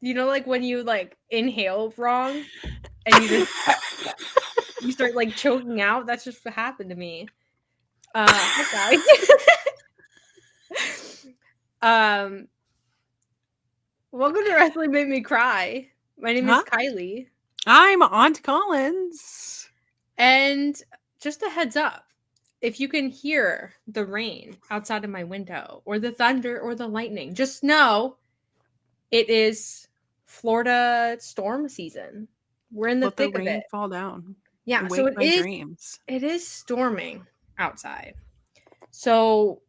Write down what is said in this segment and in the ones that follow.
You know, like when you like inhale wrong and you start like choking out. That's just what happened to me. Hi guys. Welcome to Wrestling Made Me Cry. My name is Kiley. I'm Aunt Collins. And just a heads up, if you can hear the rain outside of my window or the thunder or the lightning, just know it is Florida storm season. We're in the Let the thick of rain it. fall down. Yeah, so Wake my dreams. it is storming outside. So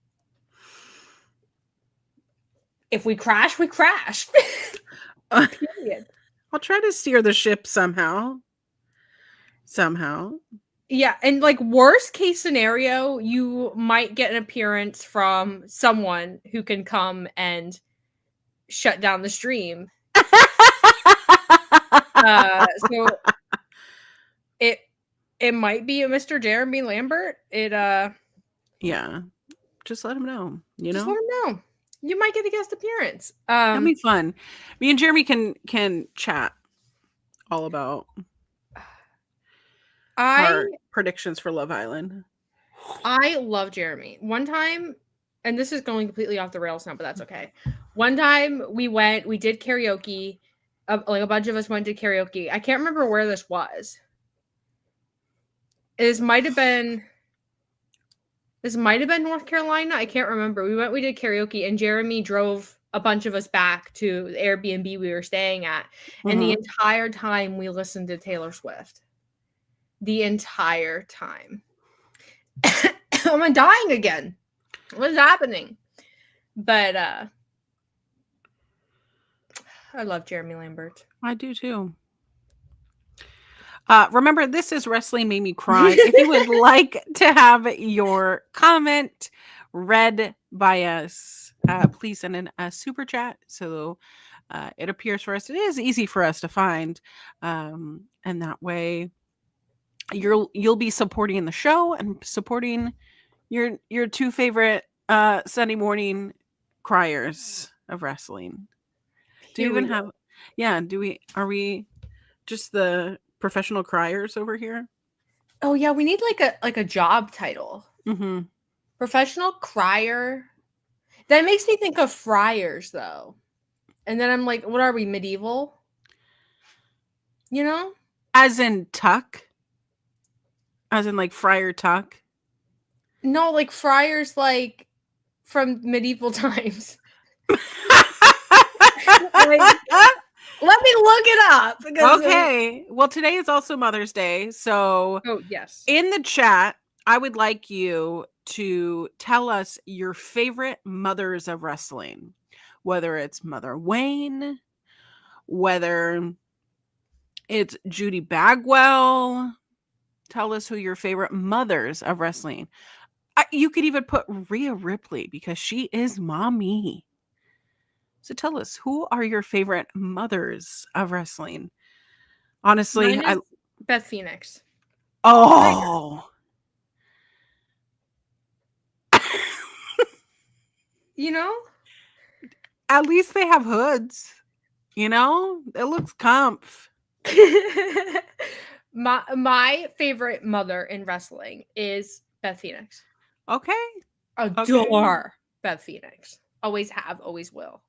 if we crash, we crash. Period. I'll try to steer the ship somehow. Yeah, and like worst case scenario, you might get an appearance from someone who can come and shut down the stream. So it might be a Mr. Jeremy Lambert. Yeah. Just let him know. Just let him know. You might get a guest appearance. That'll be fun. Me and Jeremy can chat all about our predictions for Love Island. I love Jeremy. One time, and this is going completely off the rails now, but that's okay. One time we did karaoke. Like a bunch of us went to karaoke. I can't remember where this was. This might have been North Carolina. I can't remember. We did karaoke, and Jeremy drove a bunch of us back to the Airbnb we were staying at. And the entire time we listened to Taylor Swift. The entire time. I'm dying again. What is happening? But I love Jeremy Lambert. I do too. Remember, this is Wrestling Made Me Cry. If you would like to have your comment read by us, please send in a super chat so it appears for us. It is easy for us to find, and that way you'll be supporting the show and supporting your two favorite Sunday morning criers of wrestling. Do you even have? Yeah. Are we just the professional criers over here? Oh yeah, we need like a job title. Mm-hmm. Professional crier. That makes me think of friars though, and then I'm like, what are we, medieval? You know, as in Tuck, as in like Friar Tuck. No, like friars, like from medieval times. Let me look it up. Okay. Well, today is also Mother's Day. So, yes. In the chat, I would like you to tell us your favorite mothers of wrestling, whether it's Mother Wayne, whether it's Judy Bagwell. Tell us who your favorite mothers of wrestling. You could even put Rhea Ripley because she is mommy. So tell us, who are your favorite mothers of wrestling? Honestly, Beth Phoenix. Oh. You know? At least they have hoods. You know? It looks comf. My favorite mother in wrestling is Beth Phoenix. Okay. Adore Beth Phoenix. Always have, always will.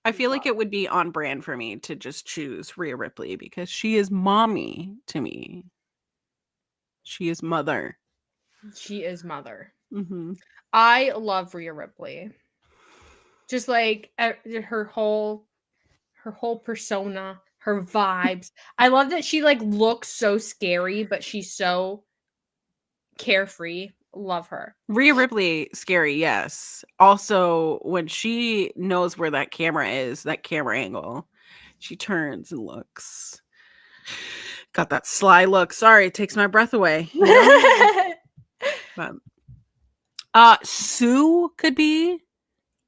I feel like it would be on brand for me to just choose Rhea Ripley because she is mommy to me. She is mother. She is mother. Mm-hmm. I love Rhea Ripley. Just like her whole persona, her vibes. I love that she like looks so scary, but she's so carefree. Love her. Rhea Ripley, scary, yes. Also, when she knows where that camera is, that camera angle, she turns and looks. Got that sly look. Sorry, it takes my breath away. You know? But, Sue could be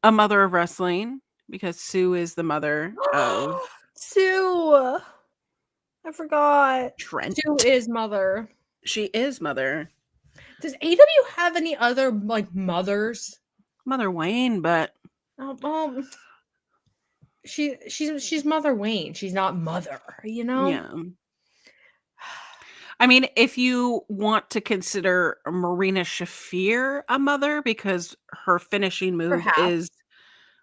a mother of wrestling because Sue is the mother of Sue. I forgot. Trent. Sue is mother. She is mother. Does AEW have any other like mothers? Mother Wayne, but she's Mother Wayne. She's not Mother, you know? Yeah. I mean, if you want to consider Marina Shafir a mother because her finishing move Perhaps. is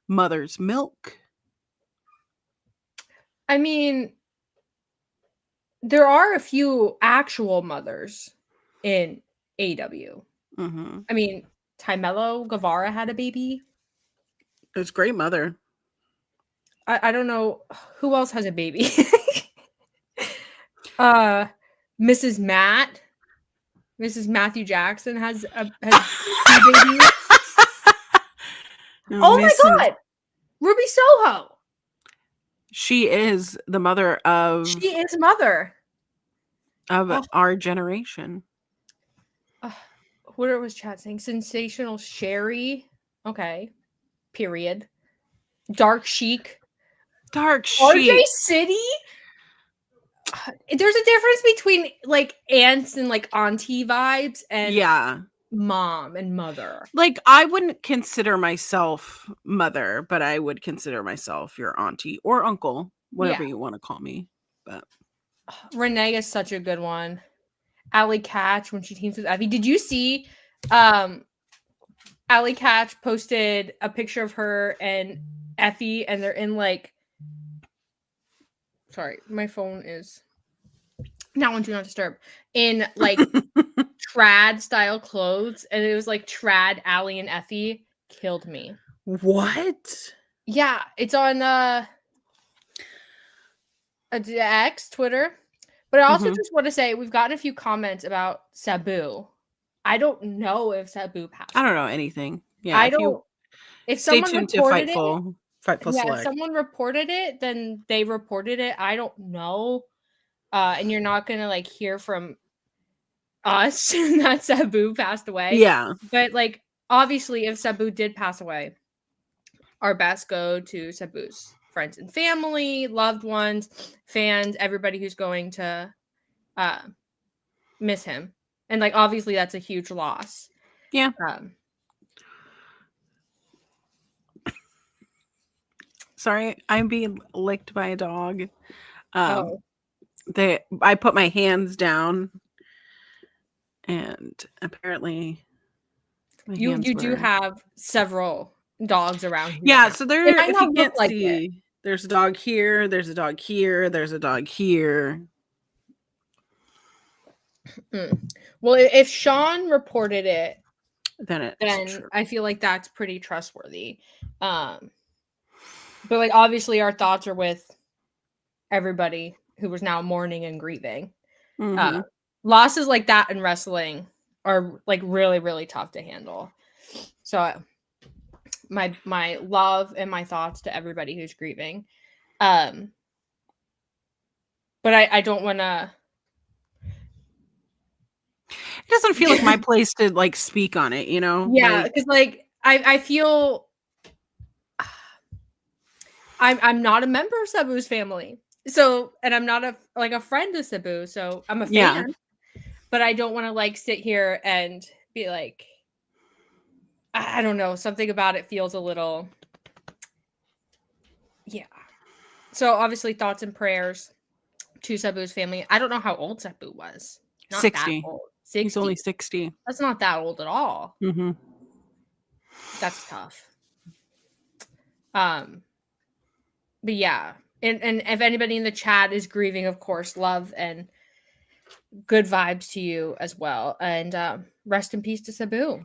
Mother's Milk. I mean, there are a few actual mothers in AEW. Mm-hmm. I mean, Timelo Guevara had a baby. It's great mother. I don't know who else has a baby. Mrs. Matthew Jackson has two babies. Oh my God, Ruby Soho. She is the mother of. She is mother of our generation. What was chat saying? Sensational Sherry. Okay. Period. Dark Chic. RJ City. There's a difference between like aunts and like auntie vibes and mom and mother. Like, I wouldn't consider myself mother, but I would consider myself your auntie or uncle, whatever you want to call me. But Renee is such a good one. Allie Catch when she teams with Effie. Did you see Allie Catch posted a picture of her and Effie, and they're in like, sorry, my phone is now on Do Not Disturb, in like trad style clothes, and it was like trad Allie and Effie. Killed me. What? Yeah, it's on X, Twitter. But I also just want to say we've gotten a few comments about Sabu. I don't know if Sabu passed. I don't know anything. Yeah, I don't. If someone reported Fightful Select. If someone reported it, then they reported it. I don't know. And you're not gonna like hear from us that Sabu passed away. Yeah. But like obviously if Sabu did pass away, our best go to Sabu's friends and family, loved ones, fans, everybody who's going to miss him. And like obviously that's a huge loss. Yeah. Sorry, I'm being licked by a dog. I put my hands down, and apparently you do have several dogs around here. Yeah, so there, if you can't see, there's a dog here, there's a dog here, there's a dog here. Well, if Sean reported it, then I feel like that's pretty trustworthy. But like obviously our thoughts are with everybody who was now mourning and grieving. Losses like that in wrestling are like really, really tough to handle. So my love and my thoughts to everybody who's grieving. But I don't want to. It doesn't feel like my place to like speak on it, you know? Yeah, because like I feel I'm not a member of Sabu's family. So, and I'm not a friend of Sabu, so I'm a fan. But I don't want to like sit here and be like, I don't know, something about it feels a little, So obviously thoughts and prayers to Sabu's family. I don't know how old Sabu was. Not 60. That old. 60. He's only 60. That's not that old at all. That's tough. But yeah, and if anybody in the chat is grieving, of course, love and good vibes to you as well, and rest in peace to Sabu.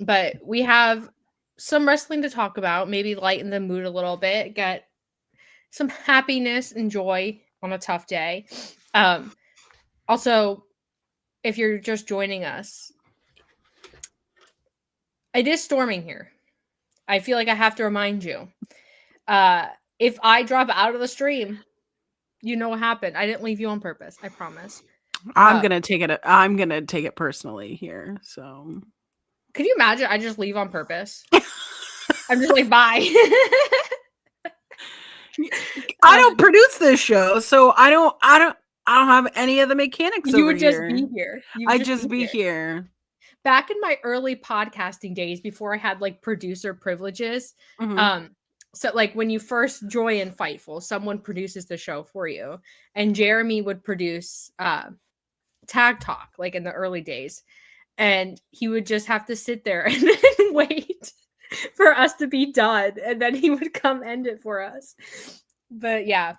But we have some wrestling to talk about, maybe lighten the mood a little bit, get some happiness and joy on a tough day. Also, if you're just joining us, it is storming here. I feel like I have to remind you. If I drop out of the stream, you know what happened. I didn't leave you on purpose. I promise. I'm gonna take it personally here. So, could you imagine? I just leave on purpose. I'm just like, bye. I don't produce this show, so I don't have any of the mechanics. You would just be here. I'd just be here. back in my early podcasting days before I had like producer privileges, so like when you first join Fightful, someone produces the show for you, and Jeremy would produce Tag Talk like in the early days, and he would just have to sit there and wait for us to be done, and then he would come end it for us. But yeah,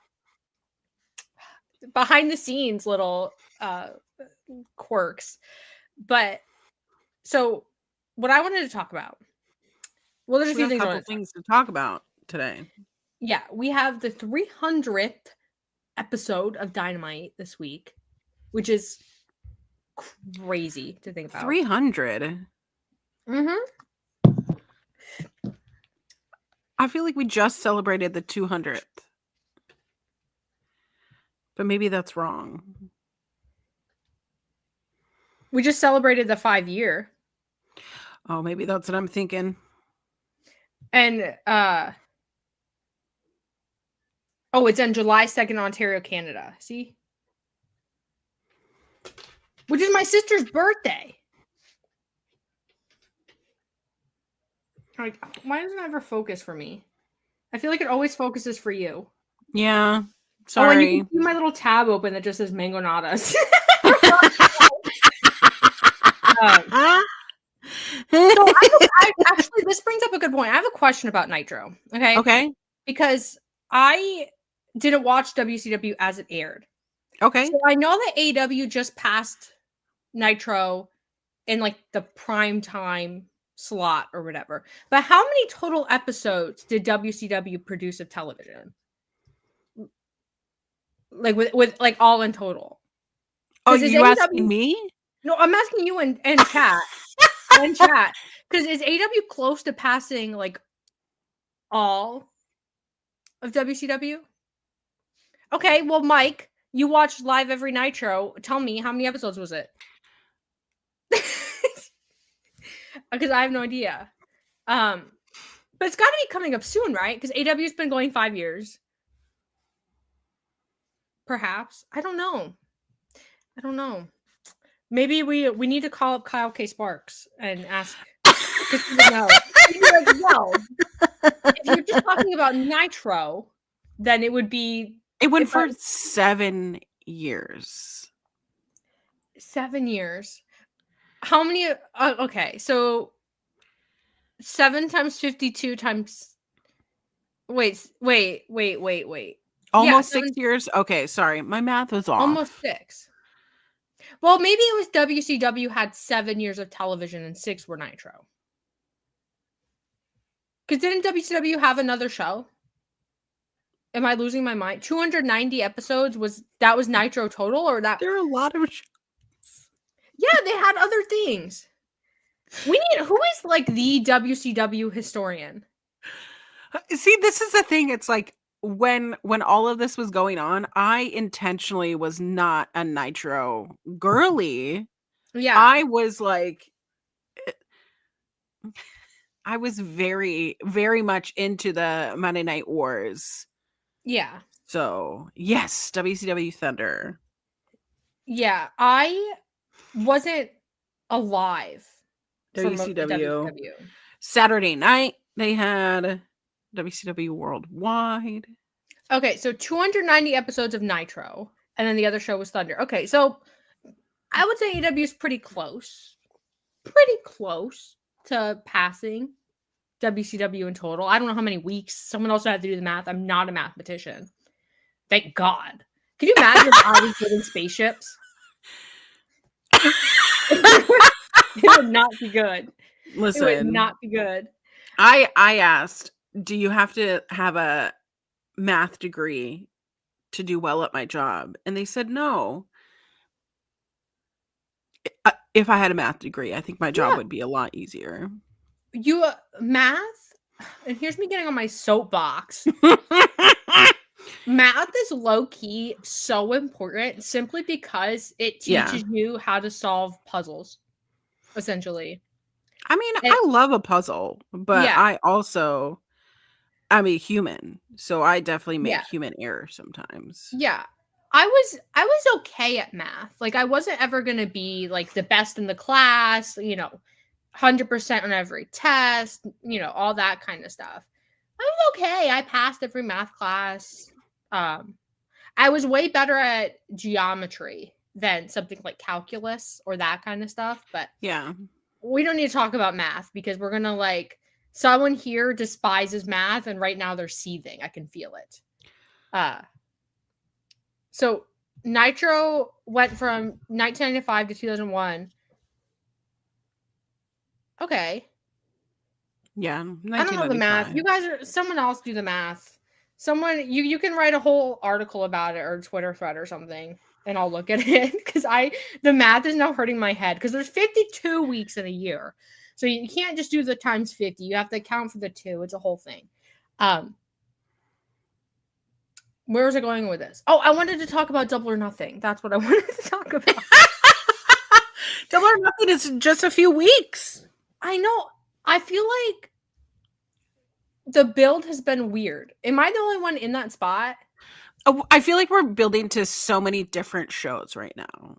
behind the scenes little quirks. But so what I wanted to talk about, well, there's a few things to talk about today. Yeah, we have the 300th episode of Dynamite this week, which is crazy to think about. 300. I feel like we just celebrated the 200th. But maybe that's wrong. We just celebrated the 5-year. Oh, maybe that's what I'm thinking. And it's on July 2nd, Ontario, Canada. See? Which is my sister's birthday. Like, why doesn't it ever focus for me? I feel like it always focuses for you. Yeah. Sorry. Oh, and you can see my little tab open that just says Mangonadas. So actually, this brings up a good point. I have a question about Nitro. Okay. Because I didn't watch WCW as it aired. Okay. So I know that AEW just passed Nitro in like the prime time slot or whatever. But how many total episodes did WCW produce of television? Like with like all in total. Oh, you asking me? No, I'm asking you in chat. In chat. Because is AEW close to passing like all of WCW? Okay, well, Mike, you watched live every Nitro. Tell me, how many episodes was it? Because I have no idea. But it's got to be coming up soon, right? Because AEW's been going 5 years. Perhaps. I don't know. Maybe we need to call up Kyle K. Sparks and ask. If you're just talking about Nitro, then it would be. It went for 7 years. 7 years. How many? Okay, so 7 times 52 times. Wait. Almost 6 years. Okay, sorry, my math was off. Almost 6. Well, maybe it was WCW had 7 years of television and 6 were Nitro. Because didn't WCW have another show? Am I losing my mind? 290 episodes was Nitro total, or that? There are a lot of shows. Yeah, they had other things. Who is like the WCW historian? See, this is the thing. It's like when all of this was going on, I intentionally was not a Nitro girly. Yeah. I was like, I was very, very much into the Monday Night Wars. Yeah. So, yes, WCW Thunder. Yeah, I wasn't alive. WCW. Saturday night, they had WCW Worldwide. Okay, so 290 episodes of Nitro, and then the other show was Thunder. Okay, so I would say AEW is pretty close to passing WCW in total. I don't know how many weeks. Someone also had to do the math. I'm not a mathematician. Thank God. Can you imagine if I was building spaceships? It would not be good. Listen, it would not be good. I asked, do you have to have a math degree to do well at my job? And they said no. If I had a math degree, I think my job would be a lot easier. You math, and here's me getting on my soapbox. Math is low-key so important simply because it teaches you how to solve puzzles, essentially. I mean, I love a puzzle, but I'm a human, so I definitely make human error sometimes. Yeah. I was okay at math. Like, I wasn't ever gonna be like the best in the class, 100% on every test, all that kind of stuff. I was okay. I passed every math class. I was way better at geometry than something like calculus or that kind of stuff. But Yeah. we don't need to talk about math because we're gonna someone here despises math, and right now they're seething. I can feel it. So Nitro went from 1995 to 2001. Okay. Yeah. I don't know the math. You guys someone else do the math. Someone you can write a whole article about it or Twitter thread or something, and I'll look at it because the math is now hurting my head because there's 52 weeks in a year. So you can't just do the times 50. You have to account for the 2. It's a whole thing. Where was I going with this? Oh, I wanted to talk about Double or Nothing. That's what I wanted to talk about. Double or Nothing is just a few weeks. I know. I feel like the build has been weird. Am I the only one in that spot? Oh, I feel like we're building to so many different shows right now.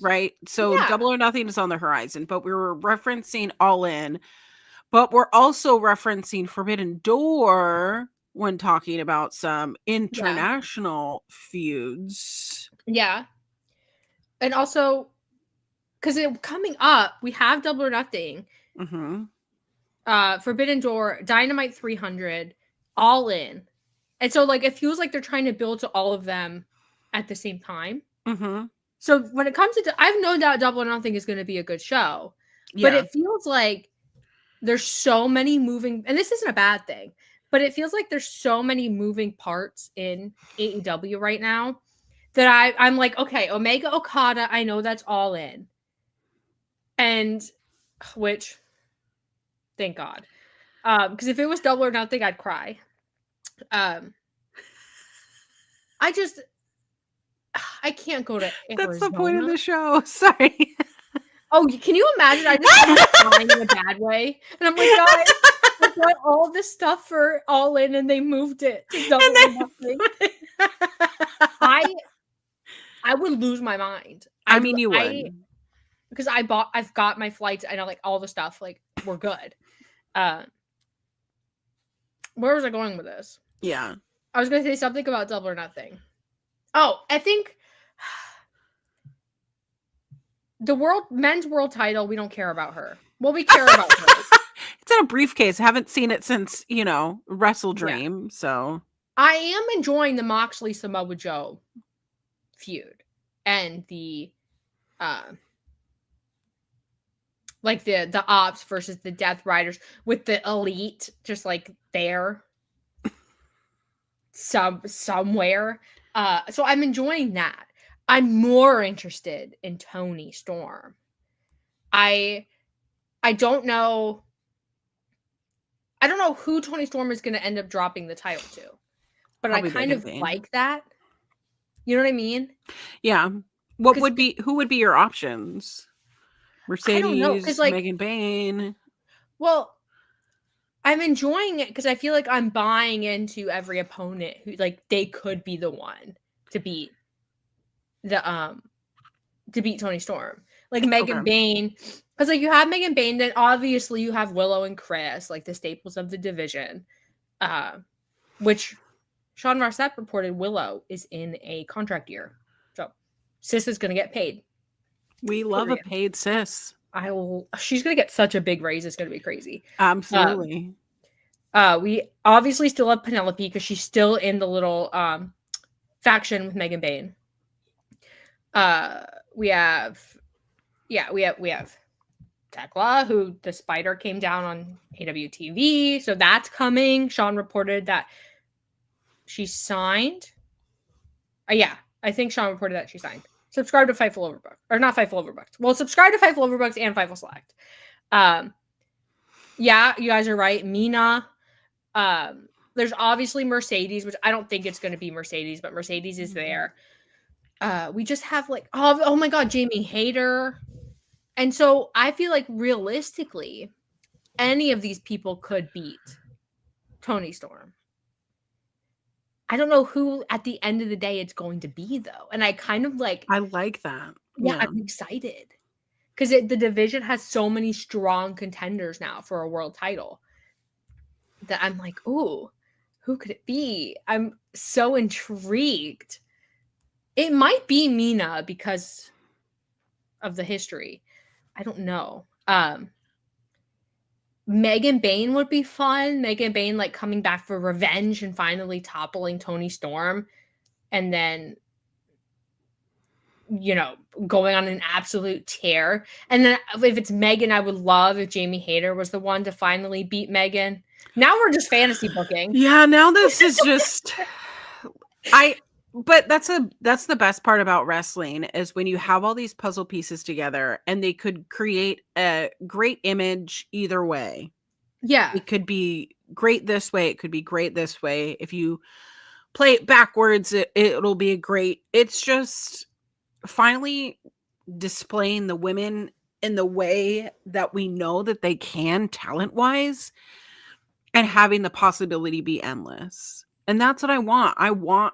Right? So Yeah. Double or Nothing is on the horizon, but we were referencing All In, but we're also referencing Forbidden Door when talking about some international feuds. Yeah. And also, because coming up, we have Double or Nothing. Mm-hmm. Forbidden Door, Dynamite 300, All In. And so, it feels like they're trying to build to all of them at the same time. Mm-hmm. So when it comes to, I have no doubt Double or Nothing is going to be a good show. Yeah. But it feels like there's so many moving, and this isn't a bad thing, but it feels like there's so many moving parts in AEW right now that I'm like, okay, Omega Okada, I know that's All In. And which, thank God. Because if it was Double or Nothing, I'd cry. I can't go to Arizona. That's the point of the show. Sorry. Oh, can you imagine? I just crying in a bad way. And I'm like, guys, I got all this stuff for All In and they moved it to Double or Nothing. I would lose my mind. I mean, you would. Because I've got my flights. I know all the stuff. We're good. Where was I going with this? Yeah. I was going to say something about Double or Nothing. Oh, I think the men's world title, we don't care about her. Well, we care about her. It's in a briefcase. I haven't seen it since, Wrestle Dream. Yeah. So I am enjoying the Moxley Samoa Joe feud and the the Ops versus the Death Riders with the Elite just there somewhere. So I'm enjoying that. I'm more interested in Toni Storm. I don't know. I don't know who Toni Storm is going to end up dropping the title to, but probably I kind of like that. You know what I mean? Yeah. Who would be your options? Mercedes, I don't know, Megan Bayne. Well, I'm enjoying it because I feel like I'm buying into every opponent who they could be the one to beat Toni Storm. Megan Bayne, because you have Megan Bayne, then obviously you have Willow and Chris, the staples of the division. Which Sean Ross Sapp reported Willow is in a contract year. So sis is gonna get paid. We love a paid sis. She's gonna get such a big raise, it's gonna be crazy. Absolutely. We obviously still have Penelope because she's still in the little faction with Megan Bayne. We have Tekla, who the spider came down on AWTV, so that's coming. Sean reported that she signed. I think Sean reported that she signed. Subscribe to Fightful Overbooked. Or not Fightful Overbooked. Well, subscribe to Fightful Overbooked and Fightful Select. Yeah, you guys are right. Mina. There's obviously Mercedes, which I don't think it's going to be Mercedes, but Mercedes is there. We just have oh my God, Jamie Hayter. And so I feel like realistically, any of these people could beat Toni Storm. I don't know who at the end of the day it's going to be though. And I kind of like, I like that. yeah, Yeah. I'm excited because the division has so many strong contenders now for a world title that I'm like, ooh, who could it be? I'm so intrigued. It might be Mina because of the history. I don't know. Megan Bayne would be fun. Megan Bayne like coming back for revenge and finally toppling Toni Storm, and then going on an absolute tear. And then if it's Megan, I would love if Jamie Hayter was the one to finally beat Megan. Now we're just fantasy booking. Yeah, now this is just but that's the best part about wrestling is when you have all these puzzle pieces together and they could create a great image either way. Yeah. It could be great this way, it could be great this way. If you play it backwards, it'll be it's just finally displaying the women in the way that we know that they can talent-wise and having the possibility be endless. And that's what I want. I want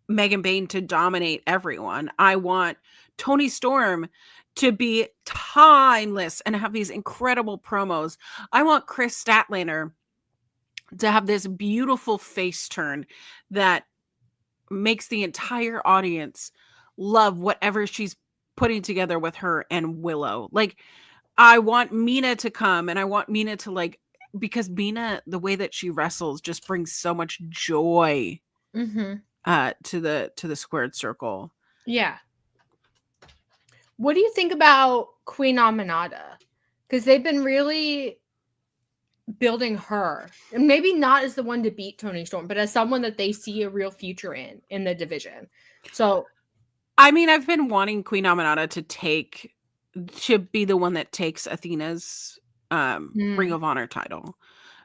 Megan Bayne to dominate everyone. I want Toni Storm to be timeless and have these incredible promos. I want Chris Statlander to have this beautiful face turn that makes the entire audience love whatever she's putting together with her and Willow. Like, I want Mina to come, and I want Mina to because Mina, the way that she wrestles just brings so much joy to the squared circle. Yeah. What do you think about Queen Aminata? Because they've been really building her, and maybe not as the one to beat Toni Storm, but as someone that they see a real future in the division. So, I mean, I've been wanting Queen Aminata to be the one that takes Athena's Ring of Honor title,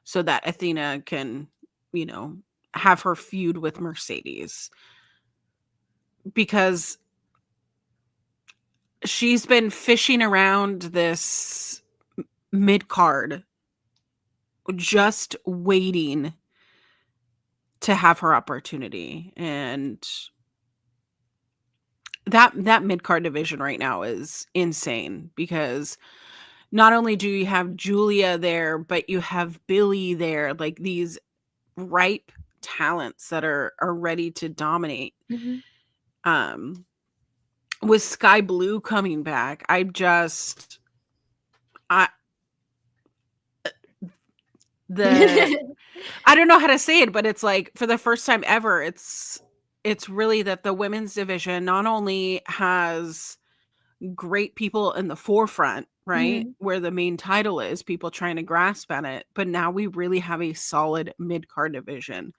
so that Athena can, have her feud with Mercedes, because she's been fishing around this mid-card just waiting to have her opportunity. And that mid-card division right now is insane, because not only do you have Julia there, but you have Billy there, like these ripe talents that are ready to dominate. With Sky Blue coming back, I don't know how to say it, but it's like, for the first time ever, it's really that the women's division not only has great people in the forefront, right, where the main title is, people trying to grasp at it, but now we really have a solid mid-card division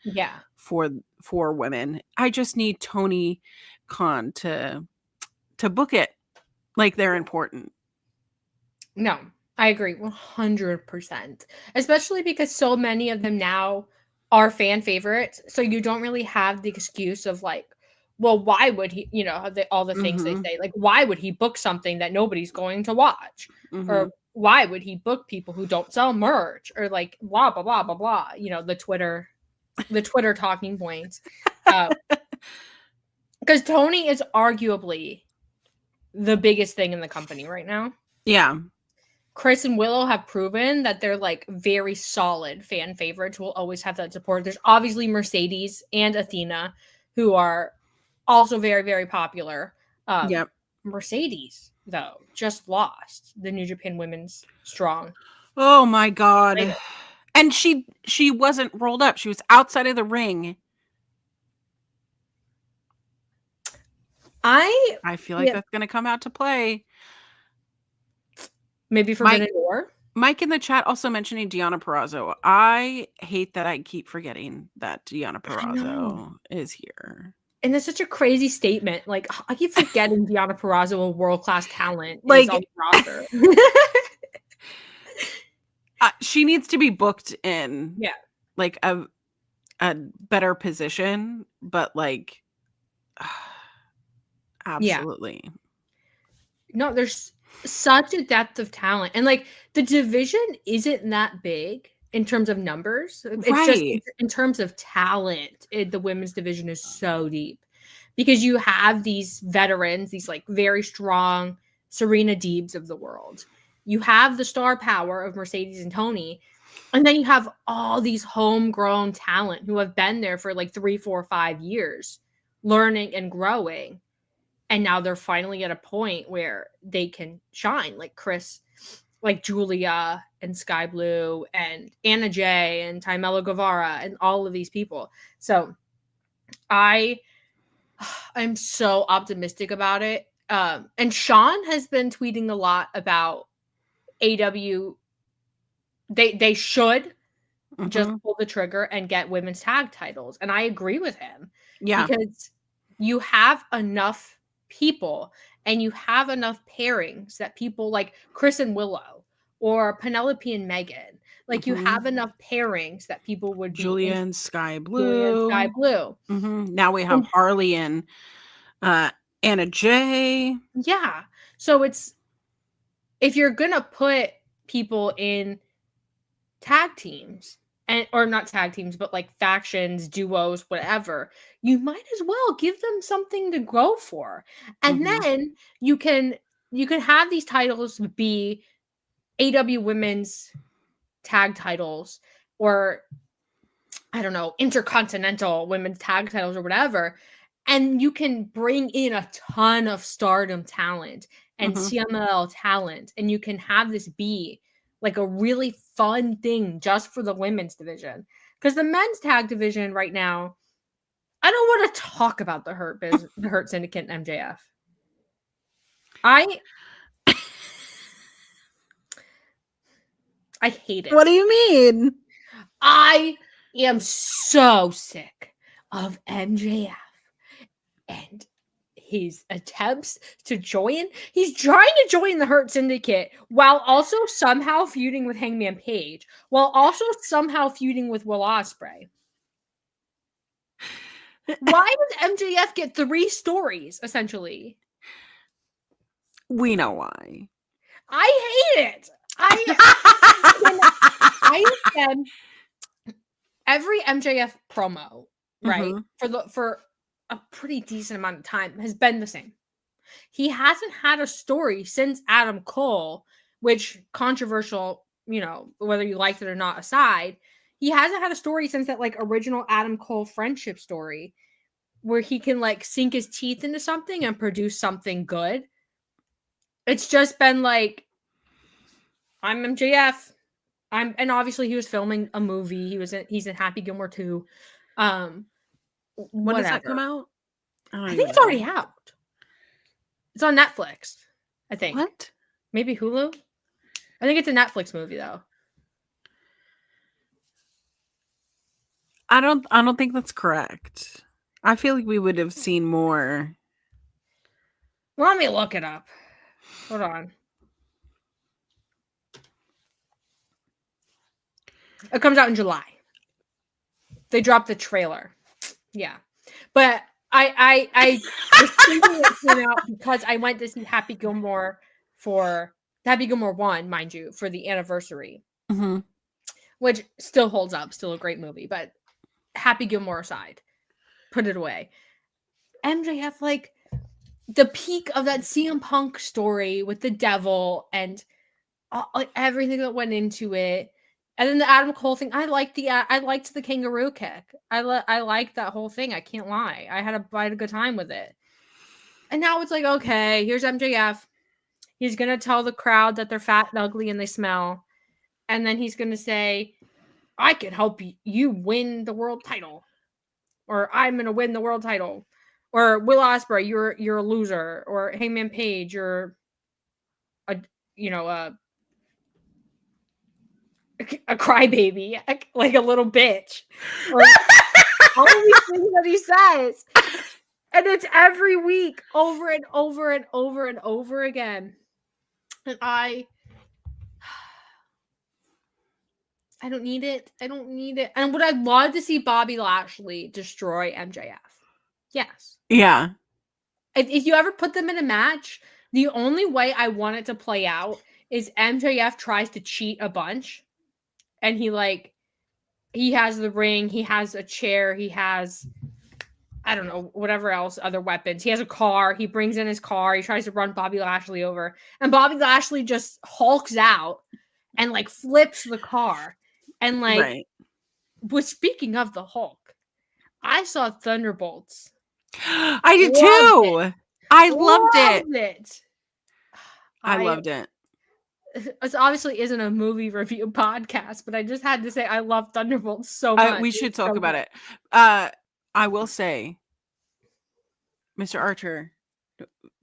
for women. I just need Tony Khan to book it like they're important. No, I agree 100%, especially because so many of them now are fan favorites, so you don't really have the excuse of like, well, why would he, all the things they say, like, why would he book something that nobody's going to watch? Or why would he book people who don't sell merch? Or like, blah, blah, blah, blah, blah, the Twitter talking points. Because Tony is arguably the biggest thing in the company right now. Yeah. Chris and Willow have proven that they're like very solid fan favorites, will always have that support. There's obviously Mercedes and Athena, who are also very, very popular. Mercedes, though, just lost the New Japan Women's Strong. Oh my God. And she wasn't rolled up. She was outside of the ring. I feel like that's going to come out to play. Maybe Forbidden Door? Mike in the chat also mentioning Deonna Purrazzo. I hate that I keep forgetting that Deonna Purrazzo is here. And that's such a crazy statement. Like, I keep forgetting Deonna Purrazzo, a world-class talent, like, is on the roster. She needs to be booked in like a better position, but like absolutely. No, there's such a depth of talent, and like the division isn't that big. in terms of numbers. It's Right. just in terms of talent, the women's division is so deep because you have these veterans, these like very strong Serena Deebs of the world. You have the star power of Mercedes and Tony, and then you have all these homegrown talent who have been there for like 3, 4, 5 years, learning and growing. And now they're finally at a point where they can shine, like Chris, like Julia and Sky Blue and Anna Jay and Taimela Guevara and all of these people. So I'm so optimistic about it. And Sean has been tweeting a lot about AEW. They should just pull the trigger and get women's tag titles. And I agree with him. Yeah. Because you have enough people and you have enough pairings that people like Chris and Willow or Penelope and Megan, like you have enough pairings that people would be Julia and Sky Blue. Now we have Harley and Anna Jay. Yeah. So it's, if you're gonna put people in tag teams, and or not tag teams, but like factions, duos, whatever, you might as well give them something to go for. And then you can have these titles be AEW women's tag titles, or I don't know, intercontinental women's tag titles or whatever. And you can bring in a ton of Stardom talent and CMLL talent, and you can have this be like a really fun thing just for the women's division. Because the men's tag division right now, I don't want to talk about the Hurt Syndicate and MJF. I hate it. What do you mean? I am so sick of MJF and his attempts to join. He's trying to join the Hurt Syndicate while also somehow feuding with Hangman Page, while also somehow feuding with Will Ospreay. Why does MJF get 3 stories, essentially? We know why. I hate it. I said every MJF promo, right, for a pretty decent amount of time has been the same. He hasn't had a story since Adam Cole, which controversial, you know, whether you liked it or not aside, he hasn't had a story since that like original Adam Cole friendship story where he can like sink his teeth into something and produce something good. It's just been like, I'm MJF. And obviously he was filming a movie. He's in Happy Gilmore 2. When does that come out? I think it's already out. It's on Netflix, I think. What? Maybe Hulu? I think it's a Netflix movie though. I don't think that's correct. I feel like we would have seen more. Let me look it up. Hold on. It comes out in July. They dropped the trailer. Yeah. But I was thinking it came out because I went to see Happy Gilmore 1, mind you, for the anniversary. Which still holds up, still a great movie, but Happy Gilmore aside, put it away. MJF, like the peak of that CM Punk story with the devil and like everything that went into it. And then the Adam Cole thing, I liked the kangaroo kick. I liked that whole thing. I can't lie. I had a good time with it. And now it's like, okay, here's MJF. He's gonna tell the crowd that they're fat and ugly and they smell, and then he's gonna say, "I can help you win the world title," or "I'm gonna win the world title," or Will Ospreay, you're a loser, or Hangman Page, you're a crybaby, like a little bitch. Or all these things that he says. And it's every week over and over and over and over again. And I don't need it. I don't need it. And would I love to see Bobby Lashley destroy MJF? Yes. Yeah. If you ever put them in a match, the only way I want it to play out is MJF tries to cheat a bunch and he has the ring, he has a chair, he has, I don't know, whatever else, other weapons. He has a car. He brings in his car. He tries to run Bobby Lashley over. And Bobby Lashley just hulks out and like flips the car. And like, was speaking of the Hulk, I saw Thunderbolts. I did too. I loved it. I loved it. It obviously isn't a movie review podcast, but I just had to say I love Thunderbolts so much. We should talk about it. I will say, Mr. Archer,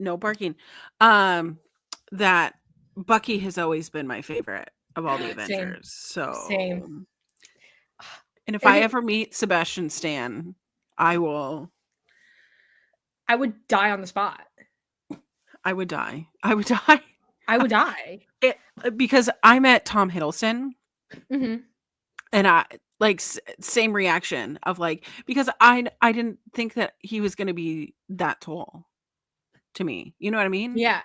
no barking. That Bucky has always been my favorite of all the Avengers. Same. And if I ever meet Sebastian Stan, I would die on the spot. I would die. Because I met Tom Hiddleston, and I like same reaction of like, because I didn't think that he was going to be that tall to me. You know what I mean? Yeah.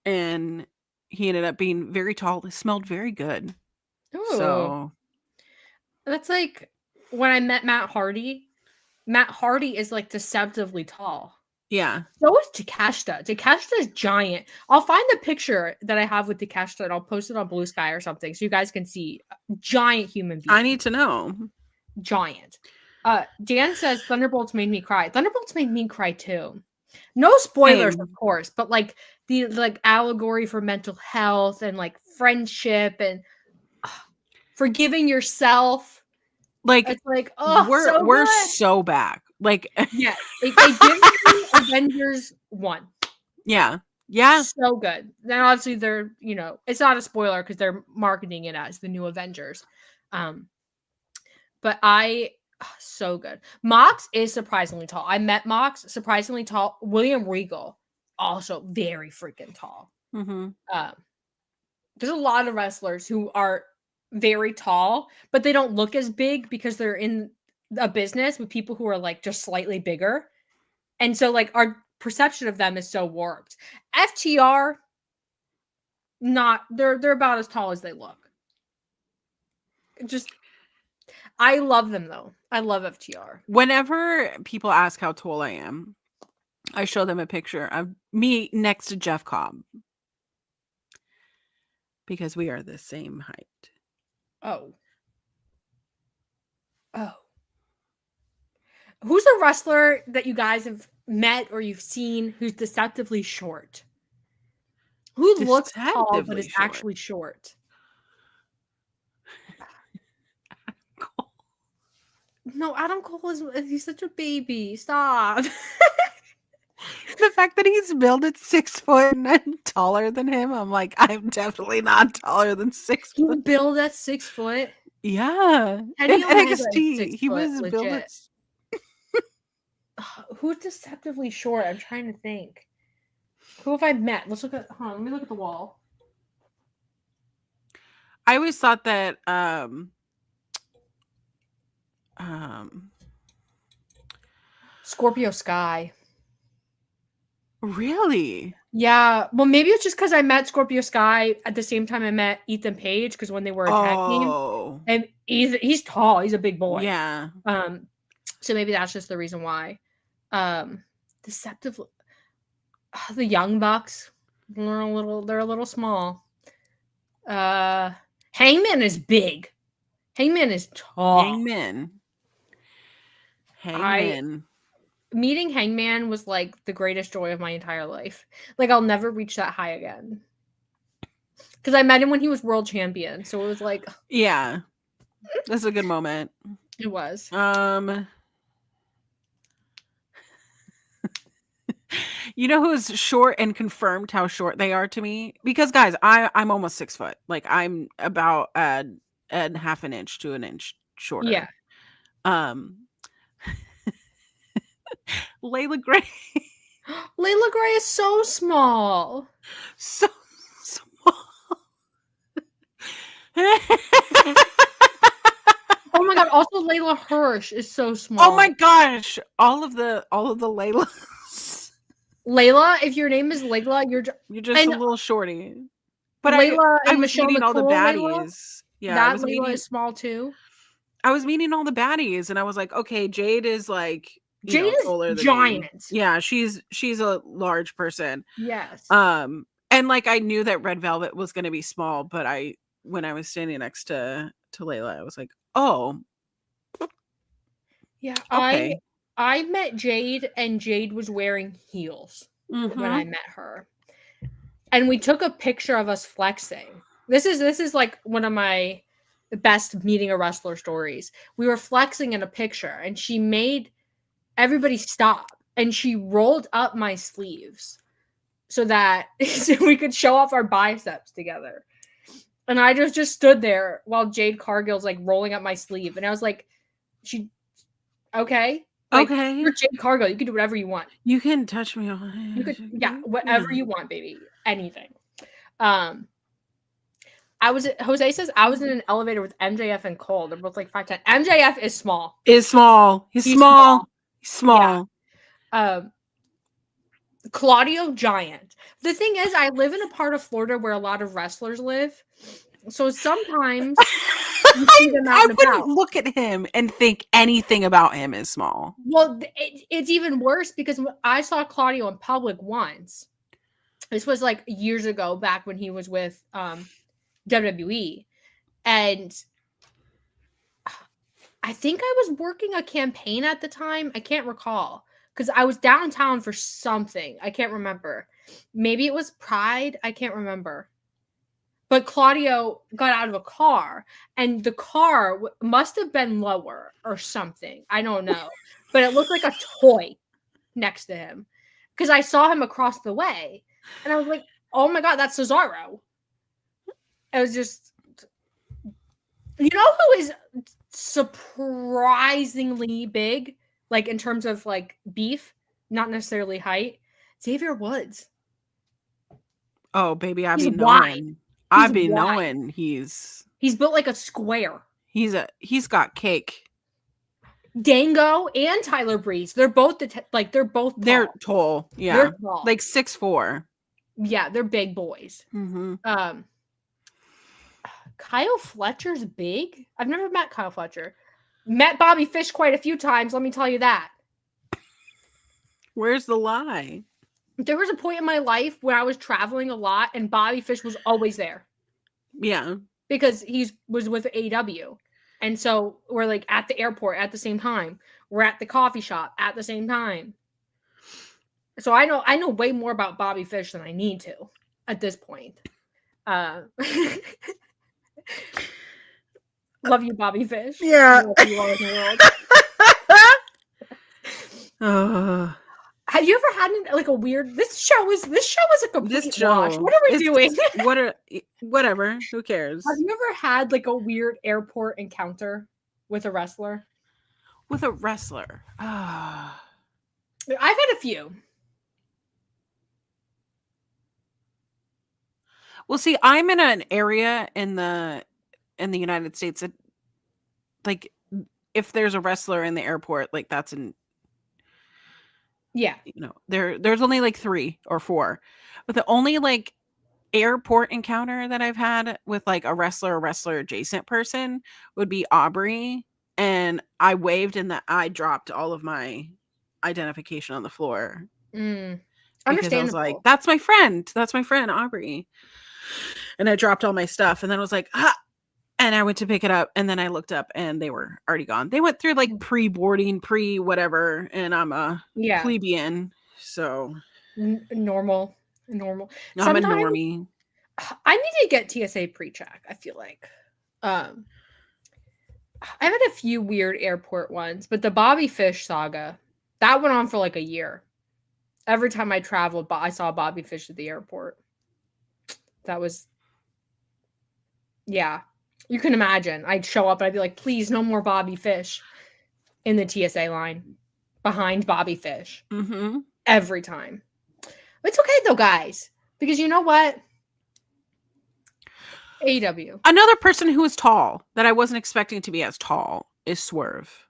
And he ended up being very tall. He smelled very good. Ooh. So that's like when I met Matt Hardy. Matt Hardy is like deceptively tall. Yeah. So is Takeshita. Takeshita is giant. I'll find the picture that I have with Takeshita and I'll post it on Blue Sky or something so you guys can see. Giant human being. I need to know. Giant. Dan says Thunderbolts made me cry. Thunderbolts made me cry too. No spoilers, of course, but like the like allegory for mental health and like friendship and forgiving yourself. Like it's like we're so back. Like yeah, they give me Avengers 1. Yeah. So good. Then obviously they're, you know, it's not a spoiler because they're marketing it as the new Avengers. But so good. Mox is surprisingly tall. I met Mox, surprisingly tall. William Regal, also very freaking tall. There's a lot of wrestlers who are very tall, but they don't look as big because they're in a business with people who are like just slightly bigger. And so like our perception of them is so warped. FTR, they're about as tall as they look. Just I love them though. I love FTR. Whenever people ask how tall I am, I show them a picture of me next to Jeff Cobb. Because we are the same height. Oh. Who's a wrestler that you guys have met or you've seen who's deceptively short? Who looks tall but is actually short? No, Adam Cole he's such a baby. Stop. The fact that he's billed at 6 foot and I'm taller than him, I'm like, I'm definitely not taller than 6 foot. He's billed at 6 foot? Yeah. And NXT, he was billed at... Who's deceptively short? I'm trying to think. Who have I met? Let me look at the wall. I always thought that Scorpio Sky. Really? Yeah. Well, maybe it's just because I met Scorpio Sky at the same time I met Ethan Page because when they were a tag team, and he's tall. He's a big boy. Yeah. So maybe that's just the reason why. Deceptive. The Young Bucks. They're a little small. Hangman is big. Hangman is tall. Hangman. Meeting Hangman was like the greatest joy of my entire life. Like I'll never reach that high again. Because I met him when he was world champion. So it was like, yeah, that's a good moment. It was. You know who's short and confirmed how short they are to me? Because guys, I'm almost 6 foot. Like I'm about a half an inch to an inch shorter. Yeah. Layla Gray. Layla Gray is so small. So small. Oh my god, also Layla Hirsch is so small. Oh my gosh. All of the Laylas. Layla, if your name is Layla, you're just a little shorty. But Layla I was meeting all the baddies. Yeah, That Layla is small too. I was meeting all the baddies, and I was like, okay, Jade is like, Jade is taller than me. giant. Yeah, she's a large person. Yes. And like I knew that Red Velvet was gonna be small, but when I was standing next to Layla, I was like, oh, yeah. okay. I met Jade, and Jade was wearing heels when I Mhm. met her, and we took a picture of us flexing. This is like one of my best meeting a wrestler stories. We were flexing in a picture, and she made everybody stop, and she rolled up my sleeves so that so we could show off our biceps together. And I just stood there while Jade Cargill's like rolling up my sleeve, and I was like, "She okay? Like Okay. you're Jade Cargill. You can do whatever you want. You can touch me You could, on yeah, whatever you want, baby. Anything." Jose says I was in an elevator with MJF and Cole. They're both like 5'10". MJF is small. Is small. He's small. He's small. Yeah. Claudio giant. The thing is, I live in a part of Florida where a lot of wrestlers live. So sometimes you see them out I and wouldn't about. look at him and think anything about him is small. Well, it's even worse because I saw Claudio in public once. This was like years ago, back when he was with WWE. And I think I was working a campaign at the time. I can't recall because I was downtown for something. I can't remember. Maybe it was Pride. I can't remember. But Claudio got out of a car, and the car must have been lower or something. I don't know. But it looked like a toy next to him because I saw him across the way. And I was like, oh my God, that's Cesaro. It was just, you know who is surprisingly big, like in terms of like beef, not necessarily height? Xavier Woods. Oh, baby, I He's be wide. knowing. I be wide. knowing he's built like a square. He's got cake. Dango and Tyler Breeze. They're both tall. They're tall. Yeah. They're tall. Like 6'4". Yeah, they're big boys. Mm-hmm. Kyle Fletcher's big. I've never met Kyle Fletcher. Met Bobby Fish quite a few times, let me tell you that. Where's the lie? There was a point in my life where I was traveling a lot and Bobby Fish was always there. Yeah. Because he was with AEW. And so we're like at the airport at the same time. We're at the coffee shop at the same time. So I know way more about Bobby Fish than I need to at this point. Love you, Bobby Fish. Yeah. Love you all in the world. Have you ever had like a weird? This show was a complete wash. What are we doing? Whatever. Who cares? Have you ever had like a weird airport encounter with a wrestler? With a wrestler? I've had a few. Well, see, I'm in an area in the United States that, like, if there's a wrestler in the airport, like that's yeah, there's only like 3 or 4, but the only like airport encounter that I've had with like a wrestler adjacent person would be Aubrey, and I waved and I dropped all of my identification on the floor. Understandable. Because I was like, that's my friend Aubrey, and I dropped all my stuff, and then I was like, and I went to pick it up, and then I looked up and they were already gone. They went through like pre-boarding, whatever, and I'm a plebeian, so normal. I'm a normie. I need to get TSA pre-check. I feel like I've had a few weird airport ones, but the Bobby Fish saga that went on for like a year. Every time I traveled, I saw Bobby Fish at the airport. That was, yeah. You can imagine. I'd show up and I'd be like, please, no more Bobby Fish in the TSA line behind Bobby Fish. Mm-hmm. Every time. It's okay though, guys. Because you know what? AEW. Another person who is tall that I wasn't expecting to be as tall is Swerve.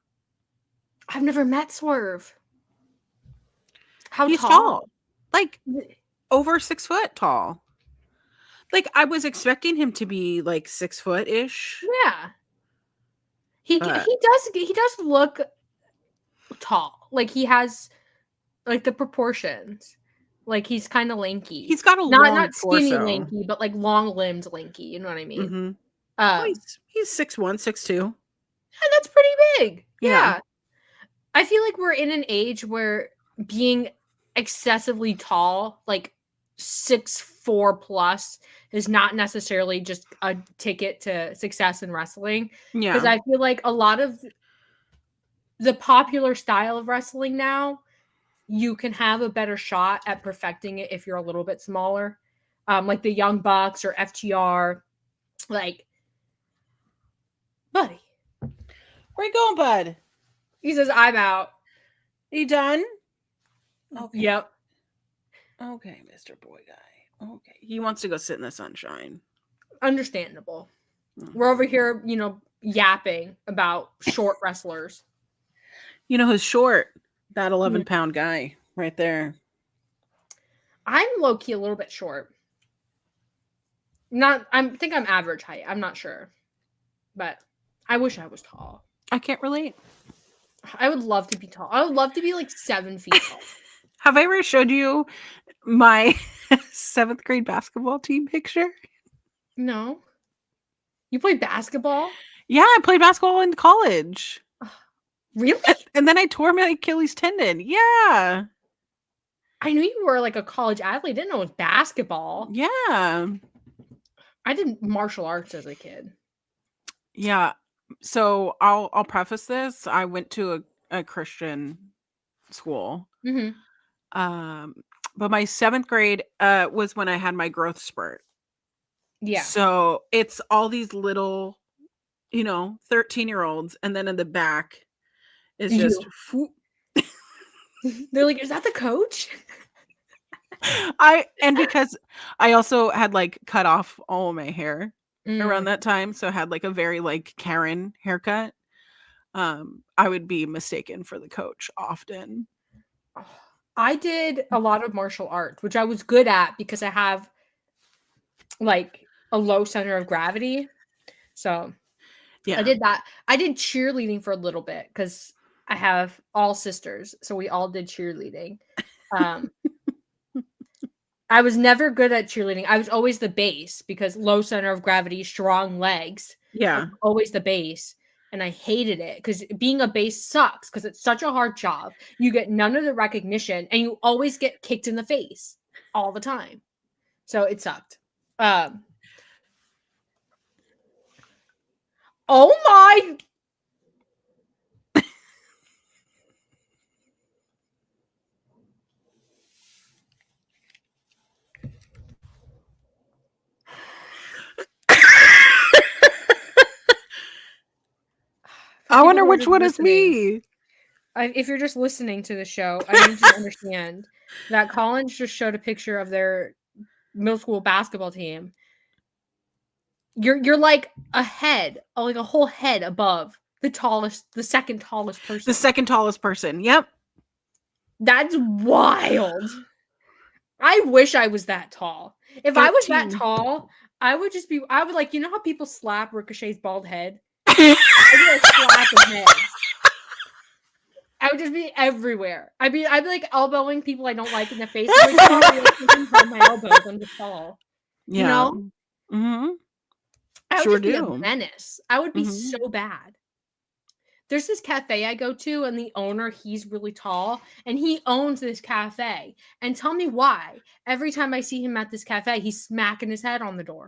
I've never met Swerve. How He's tall? Like over 6 foot tall. Like, I was expecting him to be like 6 foot ish. Yeah. He does look tall. Like he has like the proportions. Like he's kind of lanky. He's got a not long skinny torso. lanky, but like long limbed lanky. You know what I mean? Mm-hmm. Oh, he's 6'1", 6'2". And that's pretty big. Yeah. Yeah. I feel like we're in an age where being excessively tall, like 6'4" plus, is not necessarily just a ticket to success in wrestling. Yeah. Because I feel like a lot of the popular style of wrestling now, you can have a better shot at perfecting it if you're a little bit smaller. Like the Young Bucks or FTR. Like, buddy. Where you going, bud? He says, I'm out. You done? Okay. Yep. Okay, Mr. Boy Guy. Okay. He wants to go sit in the sunshine. Understandable. We're over here, yapping about short wrestlers. You know who's short? That 11-pound guy right there. I'm low-key a little bit short. I think I'm average height. I'm not sure. But I wish I was tall. I can't relate. I would love to be tall. I would love to be like 7 feet tall. Have I ever showed you my 7th grade basketball team picture? No. You played basketball? Yeah, I played basketball in college. Really? And then I tore my Achilles tendon. Yeah. I knew you were like a college athlete. I didn't know it was basketball. Yeah. I did martial arts as a kid. Yeah. So I'll preface this. I went to a Christian school. Mm-hmm. But my 7th grade was when I had my growth spurt. Yeah. So it's all these little, 13-year-olds, and then in the back is just They're like, is that the coach? Because I also had like cut off all of my hair around that time, so I had like a very like Karen haircut. I would be mistaken for the coach often. I did a lot of martial arts, which I was good at because I have like a low center of gravity. So yeah, I did that. I did cheerleading for a little bit because I have all sisters, so we all did cheerleading. I was never good at cheerleading. I was always the base because low center of gravity, strong legs. Yeah. Always the base. And I hated it because being a base sucks because it's such a hard job. You get none of the recognition and you always get kicked in the face all the time. So it sucked. Oh my. I wonder which one is me. If you're just listening to the show, I need you to understand that Collins just showed a picture of their middle school basketball team. You're like a head, like a whole head above the second tallest person. The second tallest person. Yep. That's wild. I wish I was that tall. If I was that tall, I would like, you know how people slap Ricochet's bald head? I'd be like slapping heads. I would just be everywhere. I'd be like elbowing people I don't like in the face. Like, hold my elbows. I'm just tall. Yeah. You know? Mm-hmm. I would just be a menace. I would be so bad. There's this cafe I go to, and the owner, he's really tall, and he owns this cafe. And tell me why. Every time I see him at this cafe, he's smacking his head on the door.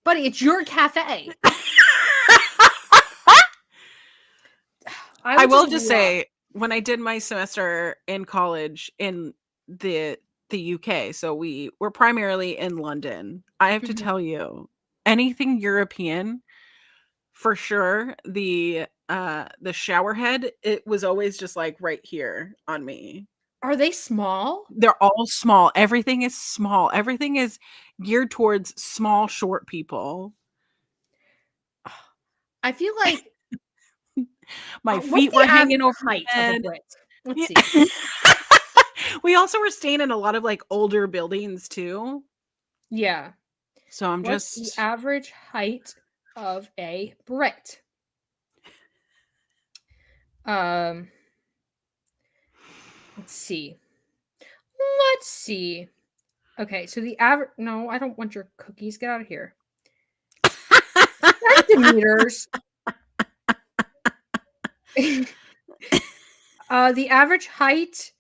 Buddy, it's your cafe. I will just say, when I did my semester in college in the UK, so we're primarily in London. I have to tell you, anything European, for sure, the shower head, it was always just like right here on me. Are they small? They're all small. Everything is small. Everything is geared towards small, short people. I feel like my feet were hanging over my head. Let's see. We also were staying in a lot of like older buildings too. Yeah. So I'm What's just the average height of a Brit? Let's see. Let's see. Okay, so the average. No, I don't want your cookies. Get out of here. Centimeters. The average height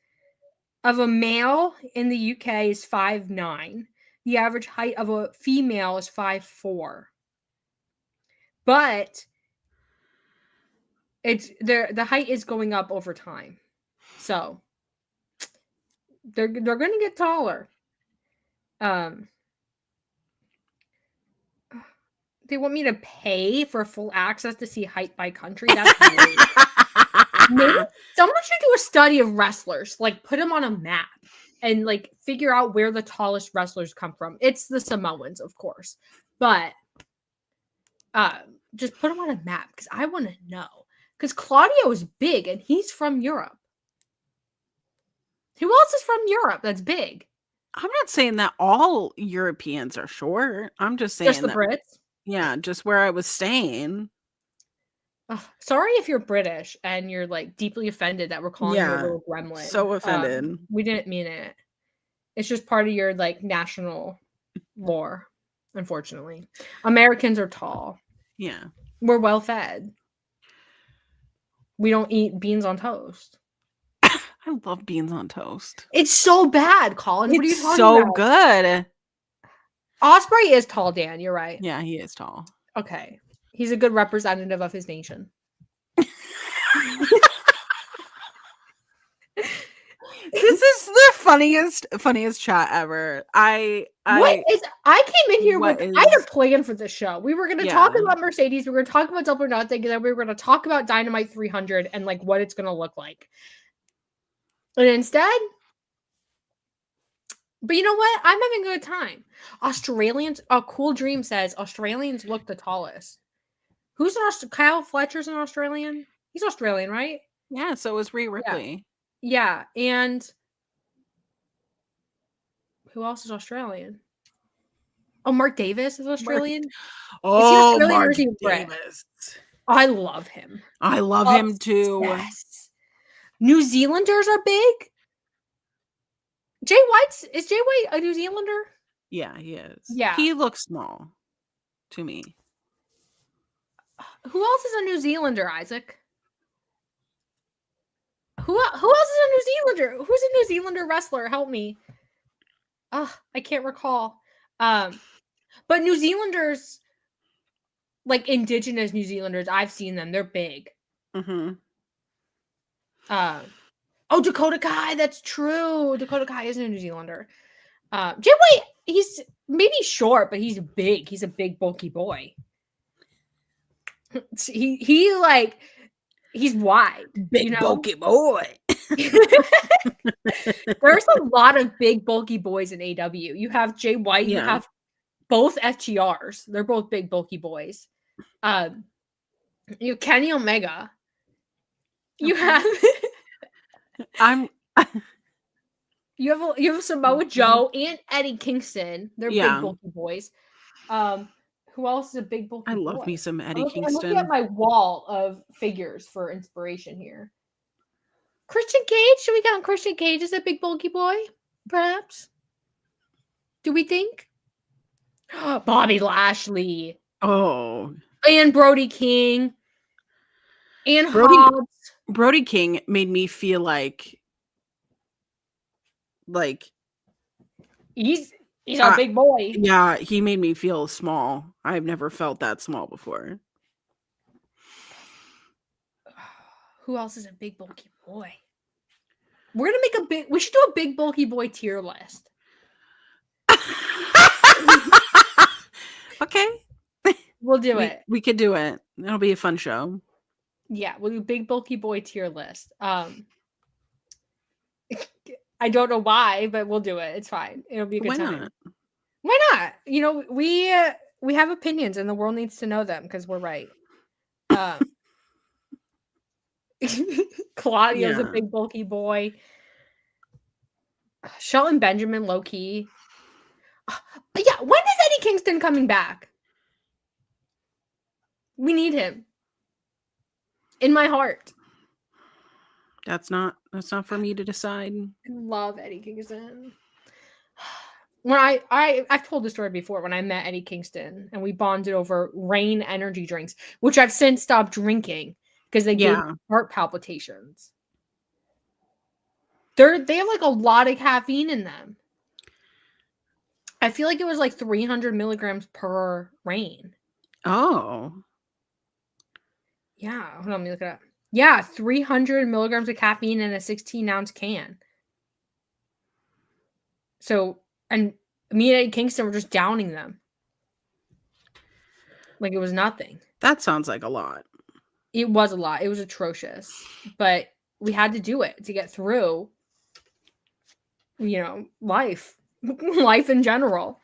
of a male in the UK is 5'9". The average height of a female is 5'4". But the height is going up over time. So they're going to get taller. They want me to pay for full access to see height by country. That's weird. Maybe someone should do a study of wrestlers, like put them on a map and like figure out where the tallest wrestlers come from. It's the Samoans, of course, but just put them on a map because I want to know. Because Claudio is big and he's from Europe. Who else is from Europe that's big? I'm not saying that all Europeans are short. I'm just saying Just the that, Brits. yeah, just where I was staying. Sorry if you're British and you're like deeply offended that we're calling you a little gremlin. So offended. We didn't mean it. It's just part of your like national lore, unfortunately. Americans are tall. Yeah. We're well fed. We don't eat beans on toast. I love beans on toast. It's so bad, Colin. What are you It's talking so about? good. Ospreay is tall, Dan. You're right. Yeah, he is tall. Okay. He's a good representative of his nation. This is the funniest chat ever. I came in here with I had a plan for this show. We were going to talk about Mercedes, we were going to talk about Double or Nothing, and then we were going to talk about Dynamite 300 and like what it's going to look like. And instead, but you know what? I'm having a good time. Australians, Cool Dream says Australians look the tallest. Who's Kyle Fletcher's an Australian? He's Australian, right? Yeah, so is Rhea Ripley. Yeah, and who else is Australian? Oh, Mark Davis is Australian. Oh, Mark Davis. I love him. I love him too. Yes. New Zealanders are big. Is Jay White a New Zealander? Yeah, he is. Yeah. He looks small to me. Who else is a New Zealander, Isaac? Who else is a New Zealander? Who's a New Zealander wrestler? Help me. I can't recall. But New Zealanders, like indigenous New Zealanders, I've seen them. They're big. Mm-hmm. Dakota Kai, that's true. Dakota Kai isn't a New Zealander. Jay White, he's maybe short, but he's big. He's a big, bulky boy. He's wide. Big, bulky boy. There's a lot of big, bulky boys in AW. You have Jay White, you have both FTRs. They're both big, bulky boys. You have Kenny Omega. You have you have Samoa Joe and Eddie Kingston. They're big, bulky boys. Who else is a big, bulky boy? I love me some Eddie Kingston. I'm looking at my wall of figures for inspiration here. Christian Cage? Should we count Christian Cage as a big, bulky boy? Perhaps? Do we think? Bobby Lashley. Oh. And Brody King. And Hobbs. Brody King made me feel like he's a big boy. Yeah, he made me feel small. I've never felt that small before. Who else is a big, bulky boy? We're gonna make we should do a big, bulky boy tier list. Okay. We'll do it. We could do it. It'll be a fun show. Yeah, we'll do big, bulky boy tier list. I don't know why, but we'll do it. It's fine. It'll be a good time. Why not? You know, we have opinions and the world needs to know them because we're right. Claudio's a big, bulky boy. Shelton Benjamin, low key. Yeah, when is Eddie Kingston coming back? We need him. In my heart. That's not for me to decide. I love Eddie Kingston. When I've told the story before when I met Eddie Kingston and we bonded over Rain energy drinks, which I've since stopped drinking because they gave me heart palpitations. They have like a lot of caffeine in them. I feel like it was like 300 milligrams per Rain. Oh. Yeah, hold on, let me look it up. Yeah, 300 milligrams of caffeine in a 16-ounce can. So, and me and Eddie Kingston were just downing them. Like it was nothing. That sounds like a lot. It was a lot. It was atrocious. But we had to do it to get through, life. Life in general.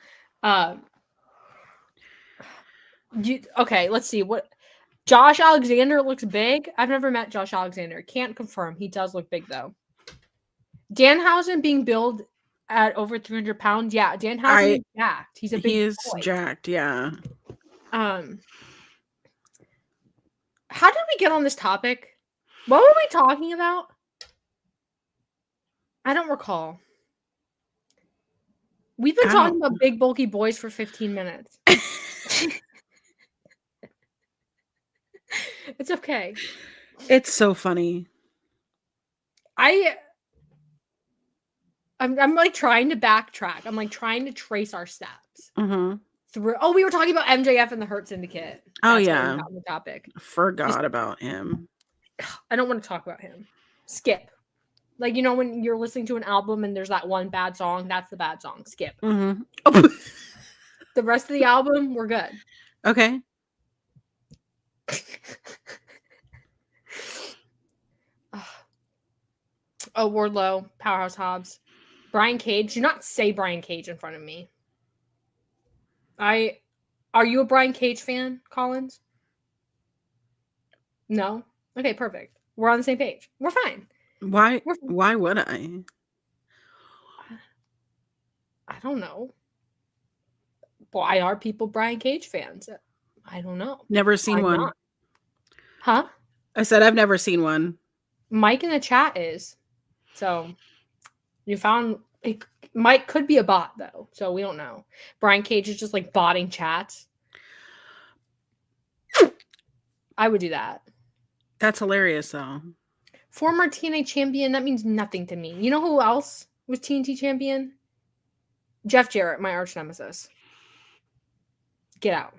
Okay, let's see. What Josh Alexander looks big. I've never met Josh Alexander. Can't confirm. He does look big, though. Danhausen being billed at over 300 pounds. Yeah, Danhausen is jacked. He's a big He is boy. jacked, yeah. How did we get on this topic? What were we talking about? I don't recall. We've been talking about big, bulky boys for 15 minutes. It's okay. It's so funny. I'm like trying to backtrack. I'm like trying to trace our steps through. Oh, we were talking about MJF and the Hurt Syndicate. That's yeah, on the topic. Forgot about him. I don't want to talk about him. Skip. Like when you're listening to an album and there's that one bad song, that's the bad song. Skip. The rest of the album, we're good. Okay. Oh, Wardlow, Powerhouse Hobbs, Brian Cage. Do not say Brian Cage in front of me. Are you a Brian Cage fan, Collins? No? Okay, perfect. We're on the same page. We're fine. Why would I? I don't know. Why are people Brian Cage fans? I don't know. Never seen one. Not? Huh? I said I've never seen one. Mike in the chat is. So you found it. Mike could be a bot though, so we don't know. Brian Cage is just like botting chats. I would do that. That's hilarious though. Former TNA champion, that means nothing to me. You know who else was TNT champion? Jeff Jarrett, my arch nemesis. Get out.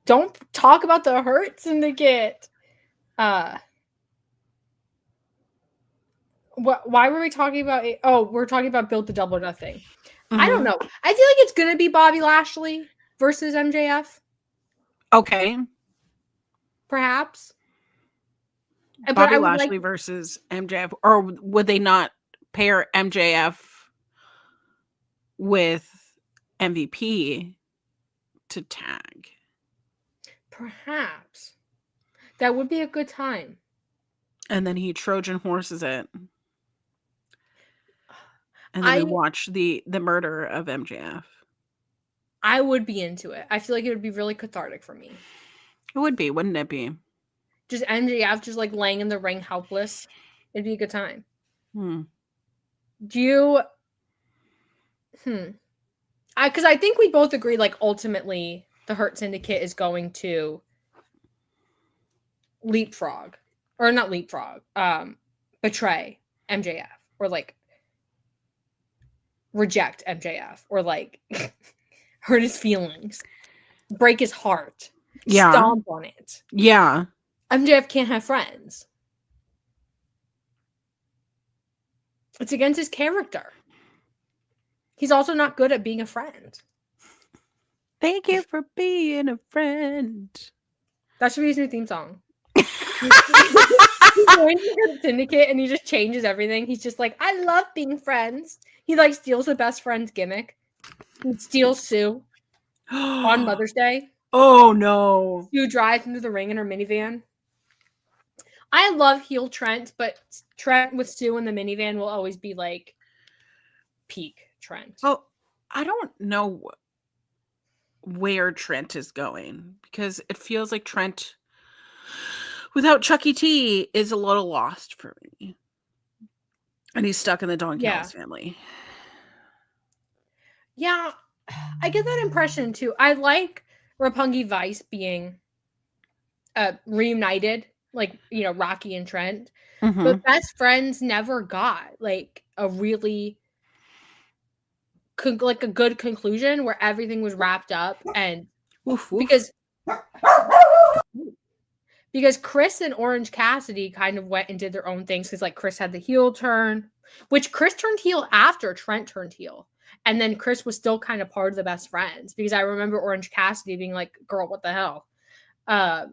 Don't talk about the Hurt Syndicate. Why were we talking about it? Oh, we're talking about Built to Double or Nothing. I don't know. I feel like it's gonna be Bobby Lashley versus MJF. Okay. Perhaps. Bobby Lashley versus MJF. Or would they not pair MJF with MVP to tag? Perhaps. That would be a good time. And then he Trojan horses it. And then we watch the murder of MJF. I would be into it. I feel like it would be really cathartic for me. It would be, wouldn't it be? Just MJF just like laying in the ring helpless. It'd be a good time. Do you... Because I think we both agree, like, ultimately, the Hurt Syndicate is going to leapfrog. Or not leapfrog. Betray MJF. Or, like, reject MJF. Or, like, hurt his feelings. Break his heart. Yeah. Stomp on it. Yeah. MJF can't have friends. It's against his character. He's also not good at being a friend. Thank you for being a friend. That should be his new theme song. He's going to the Syndicate and he just changes everything. He's just like, I love being friends. He like steals the best friend's gimmick. He steals Sue on Mother's Day. Oh no. Sue drives into the ring in her minivan. I love heel Trent, but Trent with Stu in the minivan will always be like peak Trent. Well, I don't know where Trent is going because it feels like Trent without Chucky T is a little lost for me. And he's stuck in the Don Callis family. Yeah, I get that impression too. I like Roppongi Vice being reunited, like, you know, Rocky and Trent. Mm-hmm. But Best Friends never got like a really like a good conclusion where everything was wrapped up, and oof, oof. because Chris and Orange Cassidy kind of went and did their own things, because like Chris had the heel turn, which Chris turned heel after Trent turned heel. And then Chris was still kind of part of the Best Friends, because I remember Orange Cassidy being like, girl, what the hell? But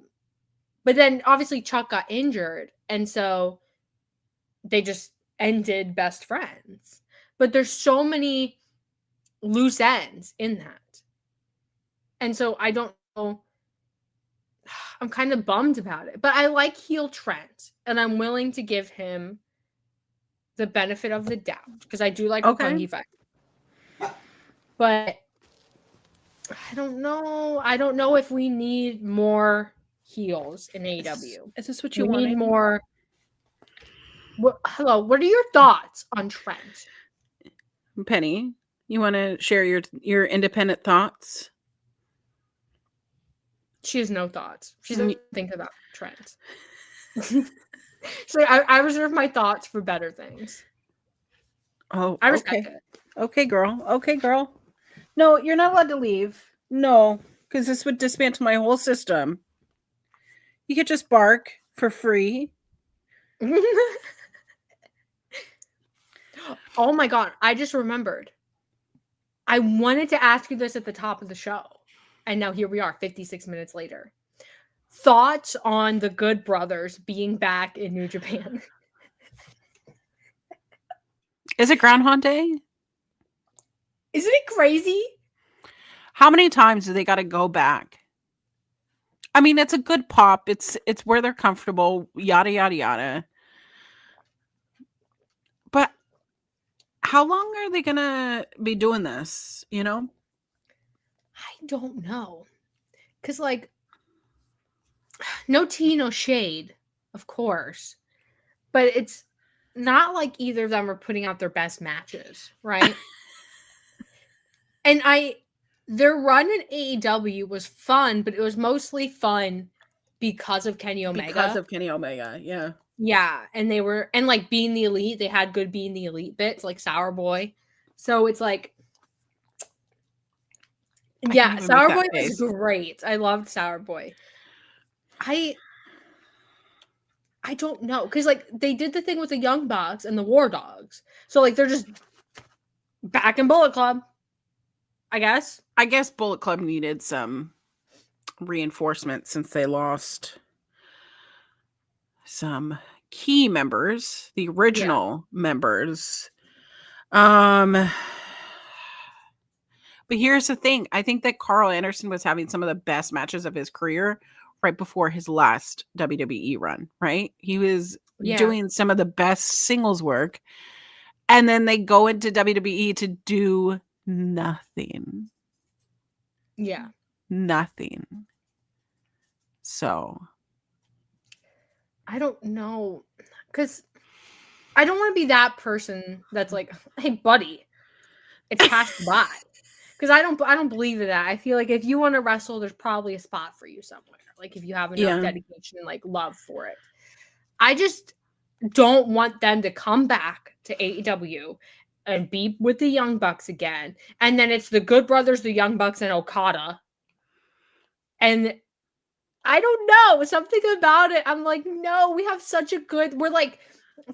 then obviously Chuck got injured, and so they just ended Best Friends. But there's so many loose ends in that. And so I don't know. I'm kind of bummed about it. But I like heel Trent, and I'm willing to give him the benefit of the doubt, because I do like Roppongi Vice. But I don't know. I don't know if we need more heels in AEW. Is this what you want? We need more. Hello, what are your thoughts on Trent? Penny, you want to share your independent thoughts? She has no thoughts. She doesn't think about Trent. So I reserve my thoughts for better things. Oh, I respect it. Okay, girl. Okay, girl. No, you're not allowed to leave. No, because this would dismantle my whole system. You could just bark for free. Oh my God, I just remembered. I wanted to ask you this at the top of the show, and now here we are, 56 minutes later. Thoughts on the Good Brothers being back in New Japan? Is it Groundhog Day? Isn't it crazy? How many times do they got to go back? I mean, it's a good pop. It's where they're comfortable, yada, yada, yada. But how long are they going to be doing this, you know? I don't know. Because, like, no tea, no shade, of course. But it's not like either of them are putting out their best matches, right? And their run in AEW was fun, but it was mostly fun because of Kenny Omega. Because of Kenny Omega, yeah. Yeah, and they were, and like Being the Elite, they had good Being the Elite bits, like Sour Boy. So it's like, yeah, Sour Boy was great. I loved Sour Boy. I don't know, because like they did the thing with the Young Bucks and the War Dogs, so like they're just back in Bullet Club, I guess. I guess Bullet Club needed some reinforcement since they lost some key members, the original members. But here's the thing. I think that Carl Anderson was having some of the best matches of his career right before his last WWE run, right? He was doing some of the best singles work. And then they go into WWE to do nothing. Yeah. Nothing. So. I don't know. Because I don't want to be that person that's like, hey, buddy, it's passed by. Because I don't believe in that. I feel like if you want to wrestle, there's probably a spot for you somewhere. Like if you have enough dedication and like love for it. I just don't want them to come back to AEW and be with the Young Bucks again. And then it's the Good Brothers, the Young Bucks, and Okada. And I don't know. Something about it. I'm like, no, we have such a good, we're like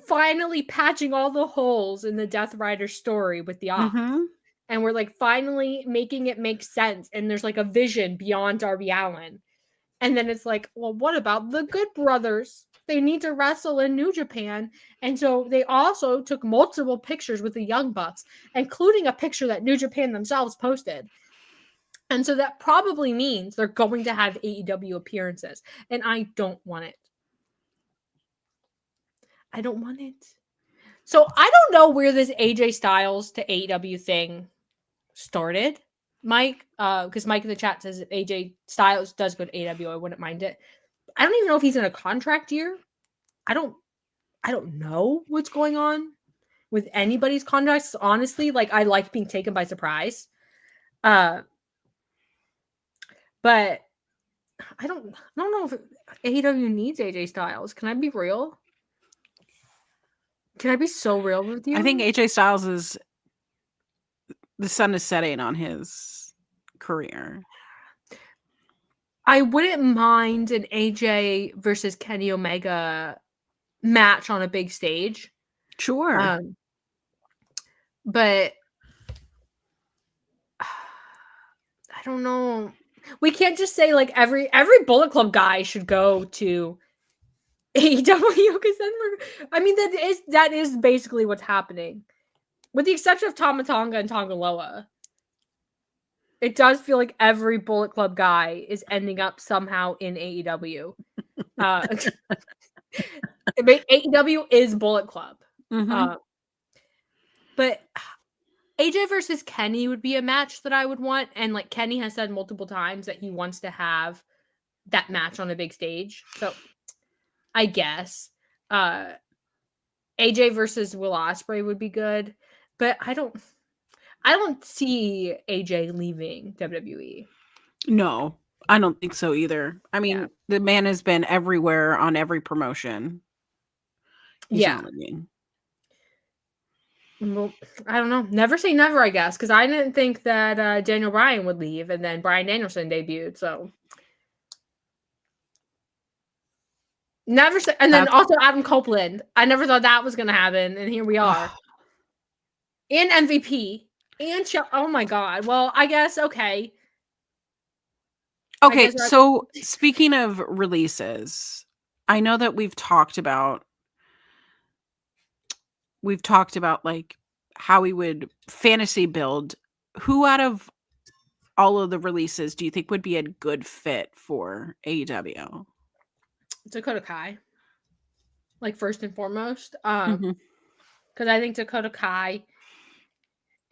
finally patching all the holes in the Death Rider story with the Op. Mm-hmm. And we're like finally making it make sense. And there's like a vision beyond Darby Allin. And then it's like, well, what about the Good Brothers? They need to wrestle in New Japan. And so they also took multiple pictures with the Young Bucks, including a picture that New Japan themselves posted. And so that probably means they're going to have AEW appearances. And I don't want it. I don't want it. So I don't know where this AJ Styles to AEW thing started, Mike. Because Mike in the chat says if AJ Styles does go to AEW, I wouldn't mind it. I don't even know if he's in a contract year. I don't know what's going on with anybody's contracts. Honestly, like I like being taken by surprise. But I don't know if AEW needs AJ Styles. Can I be real? Can I be so real with you? I think AJ Styles is the sun is setting on his career. I wouldn't mind an AJ versus Kenny Omega match on a big stage. Sure. But I don't know. We can't just say like every Bullet Club guy should go to AEW because then I mean that is basically what's happening. With the exception of Tama Tonga and Tongaloa. It does feel like every Bullet Club guy is ending up somehow in AEW. AEW is Bullet Club. Mm-hmm. But AJ versus Kenny would be a match that I would want. And like Kenny has said multiple times that he wants to have that match on a big stage. So I guess AJ versus Will Ospreay would be good. But I don't see AJ leaving WWE. No, I don't think so either. I mean, the man has been everywhere on every promotion. He's not leaving. Well, I don't know. Never say never, I guess, because I didn't think that Daniel Bryan would leave, and then Bryan Danielson debuted. So never say. And then also Adam Copeland. I never thought that was going to happen, and here we are. And MVP and oh my god. Well, I guess okay. Okay, so speaking of releases, I know that we've talked about like how we would fantasy build. Who out of all of the releases do you think would be a good fit for AEW? Dakota Kai. Like first and foremost. Because I think Dakota Kai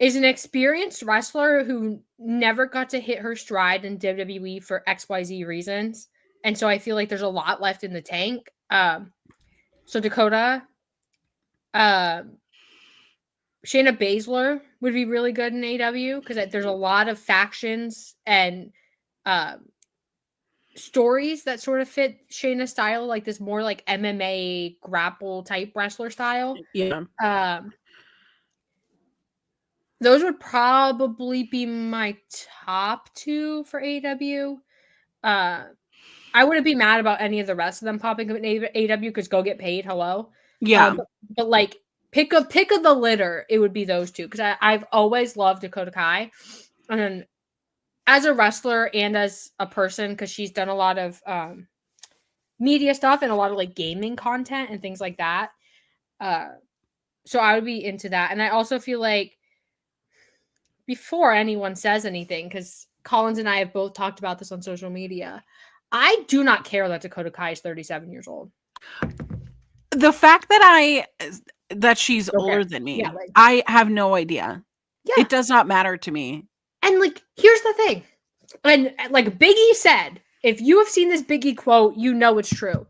is an experienced wrestler who never got to hit her stride in WWE for XYZ reasons. And so I feel like there's a lot left in the tank. So Dakota, Shayna Baszler would be really good in AEW because there's a lot of factions and stories that sort of fit Shayna's style, like this more like MMA grapple type wrestler style. Yeah. Those would probably be my top two for AEW. I wouldn't be mad about any of the rest of them popping up in AEW because go get paid. Hello. Yeah. But like pick of the litter, it would be those two because I've always loved Dakota Kai. And then as a wrestler and as a person, because she's done a lot of media stuff and a lot of like gaming content and things like that. So I would be into that. And I also feel like before anyone says anything, because Collins and I have both talked about this on social media, I do not care that Dakota Kai is 37 years old. The fact that she's older than me, I have no idea. Yeah. It does not matter to me. And like, here's the thing. And like Biggie said, if you have seen this Biggie quote, you know it's true.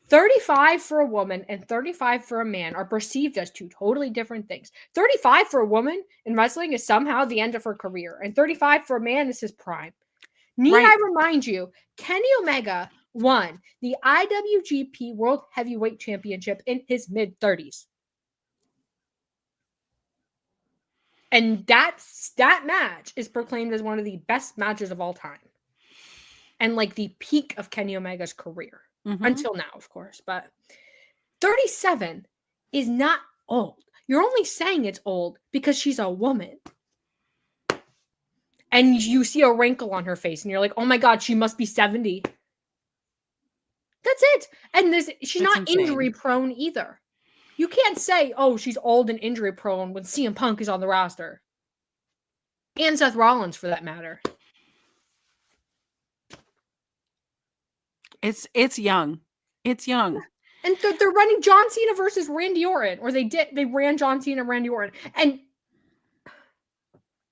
35 for a woman and 35 for a man are perceived as two totally different things. 35 for a woman in wrestling is somehow the end of her career, and 35 for a man is his prime. Need I remind you, Kenny Omega won the IWGP World Heavyweight Championship in his mid-30s. And that match is proclaimed as one of the best matches of all time. And like the peak of Kenny Omega's career. Until now, of course. But 37 is not old. You're only saying it's old because she's a woman. And you see a wrinkle on her face and you're like, oh my God, she must be 70. That's it. And she's not injury prone either. You can't say, oh, she's old and injury prone when CM Punk is on the roster. And Seth Rollins, for that matter. It's young. It's young. And they're running John Cena versus Randy Orton, or they ran John Cena and Randy Orton. And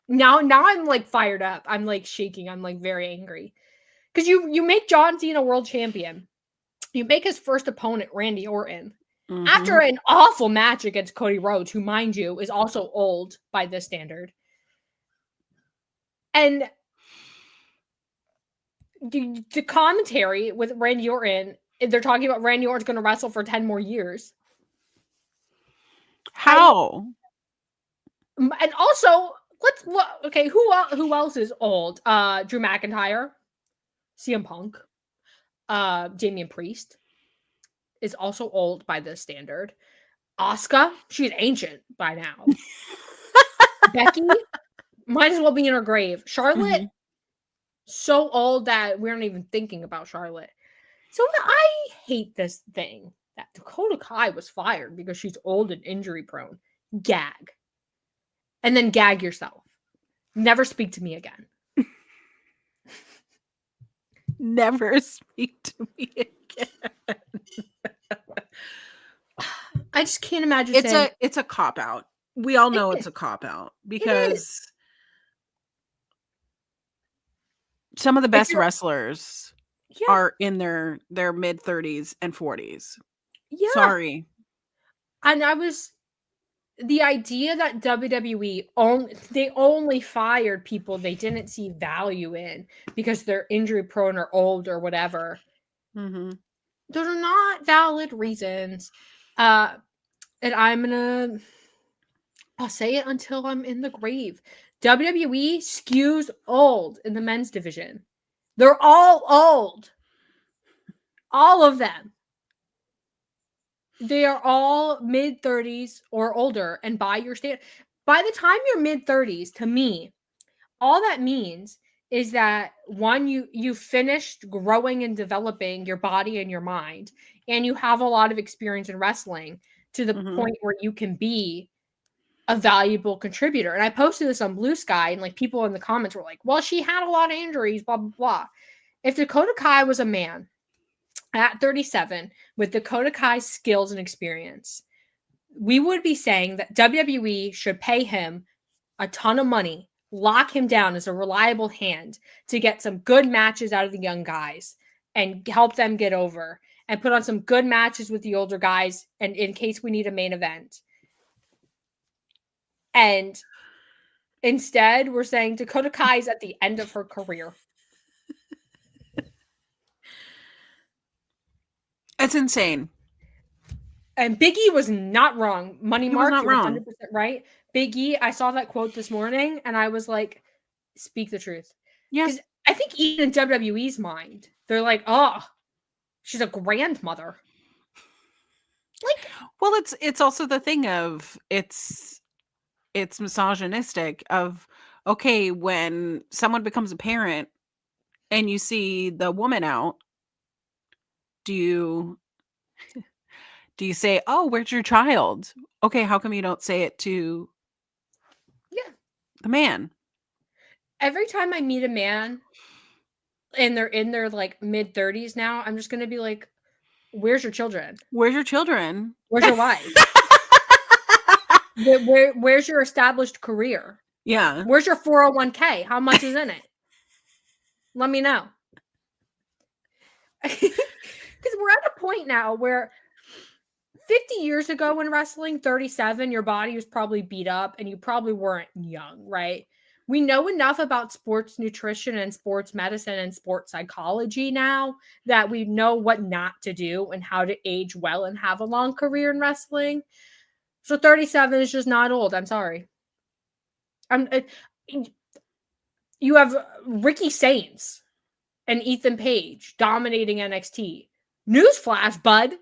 now I'm like fired up. I'm like shaking. I'm like very angry. Because you make John Cena world champion. You make his first opponent Randy Orton. Mm-hmm. After an awful match against Cody Rhodes, who, mind you, is also old by this standard. And the commentary with Randy Orton, they're talking about Randy Orton's going to wrestle for 10 more years. How? And also, who else is old? Drew McIntyre, CM Punk, Damian Priest is also old by this standard. Asuka, she's ancient by now. Becky might as well be in her grave. Charlotte, so old that we aren't even thinking about Charlotte. So I hate this thing that Dakota Kai was fired because she's old and injury prone. Gag. And then gag yourself. Never speak to me again. Never speak to me again. I just can't imagine it's a cop-out. We all know it's a cop-out because some of the best wrestlers are in their mid-30s and 40s. Yeah. Sorry. And the idea that WWE only fired people they didn't see value in because they're injury prone or old or whatever. Mm-hmm. Those are not valid reasons. And I'll say it until I'm in the grave. WWE skews old in the men's division. They're all old. All of them. They are all mid-30s or older. And by the time you're mid-30s, to me, all that means is that, one, you finished growing and developing your body and your mind, and you have a lot of experience in wrestling to the point where you can be a valuable contributor. And I posted this on Blue Sky, and like people in the comments were like, well, she had a lot of injuries, blah, blah, blah. If Dakota Kai was a man at 37 with Dakota Kai's skills and experience, we would be saying that WWE should pay him a ton of money, lock him down as a reliable hand to get some good matches out of the young guys and help them get over, and put on some good matches with the older guys, and in case we need a main event. And instead, we're saying Dakota Kai's at the end of her career. It's insane. And Big E was not wrong. Money Mark, you were 100% right. Big E, I saw that quote this morning, and I was like, speak the truth. Yes. Because I think even in WWE's mind, they're like, oh, she's a grandmother. Like, well, it's also the thing of it's misogynistic of, okay, when someone becomes a parent and you see the woman out, do you say, oh, where's your child? Okay, how come you don't say it to the man? Every time I meet a man and they're in their like mid-30s now, I'm just going to be like, where's your children? Where's your children? Where's your wife? Where's your established career? Yeah. Where's your 401k? How much is in it? Let me know. Because we're at a point now where 50 years ago in wrestling, 37, your body was probably beat up and you probably weren't young, right? We know enough about sports nutrition and sports medicine and sports psychology now that we know what not to do and how to age well and have a long career in wrestling. So 37 is just not old. I'm sorry. You have Ricky Saints and Ethan Page dominating NXT. Newsflash, bud.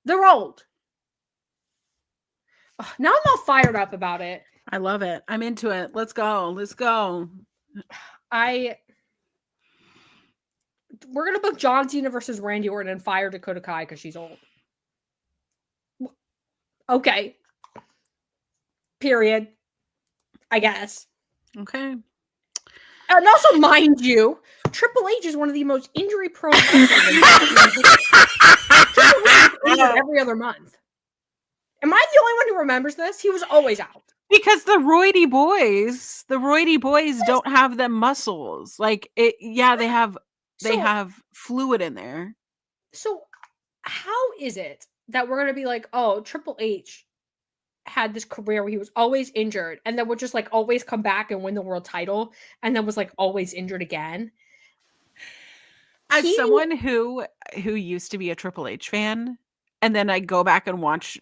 They're old. Now I'm all fired up about it. I love it. I'm into it. Let's go. Let's go. We're going to book John Cena versus Randy Orton and fire Dakota Kai because she's old. Okay. Period. I guess. Okay. And also, mind you, Triple H is one of the most injury-prone wrestlers in history. Triple H is injured every other month. Am I the only one who remembers this? He was always out. Because the roidy boys don't have them muscles. Like it, yeah, they have fluid in there. So how is it that we're gonna be like, oh, Triple H had this career where he was always injured and then would just like always come back and win the world title and then was like always injured again? As someone who used to be a Triple H fan, and then I go back and watch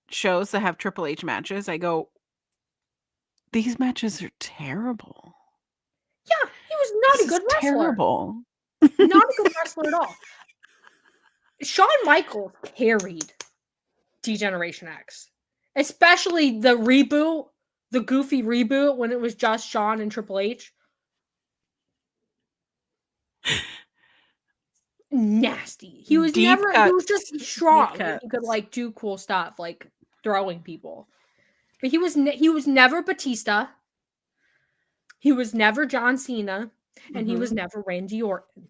shows that have Triple H matches, I go, these matches are terrible. Yeah, he was not a good wrestler. Terrible. Not a good wrestler at all. Shawn Michaels carried D-Generation X. Especially the reboot, the goofy reboot when it was just Shawn and Triple H. Nasty. He was he was just strong. And he could like do cool stuff, like throwing people. But he was never Batista. He was never John Cena. And he was never Randy Orton.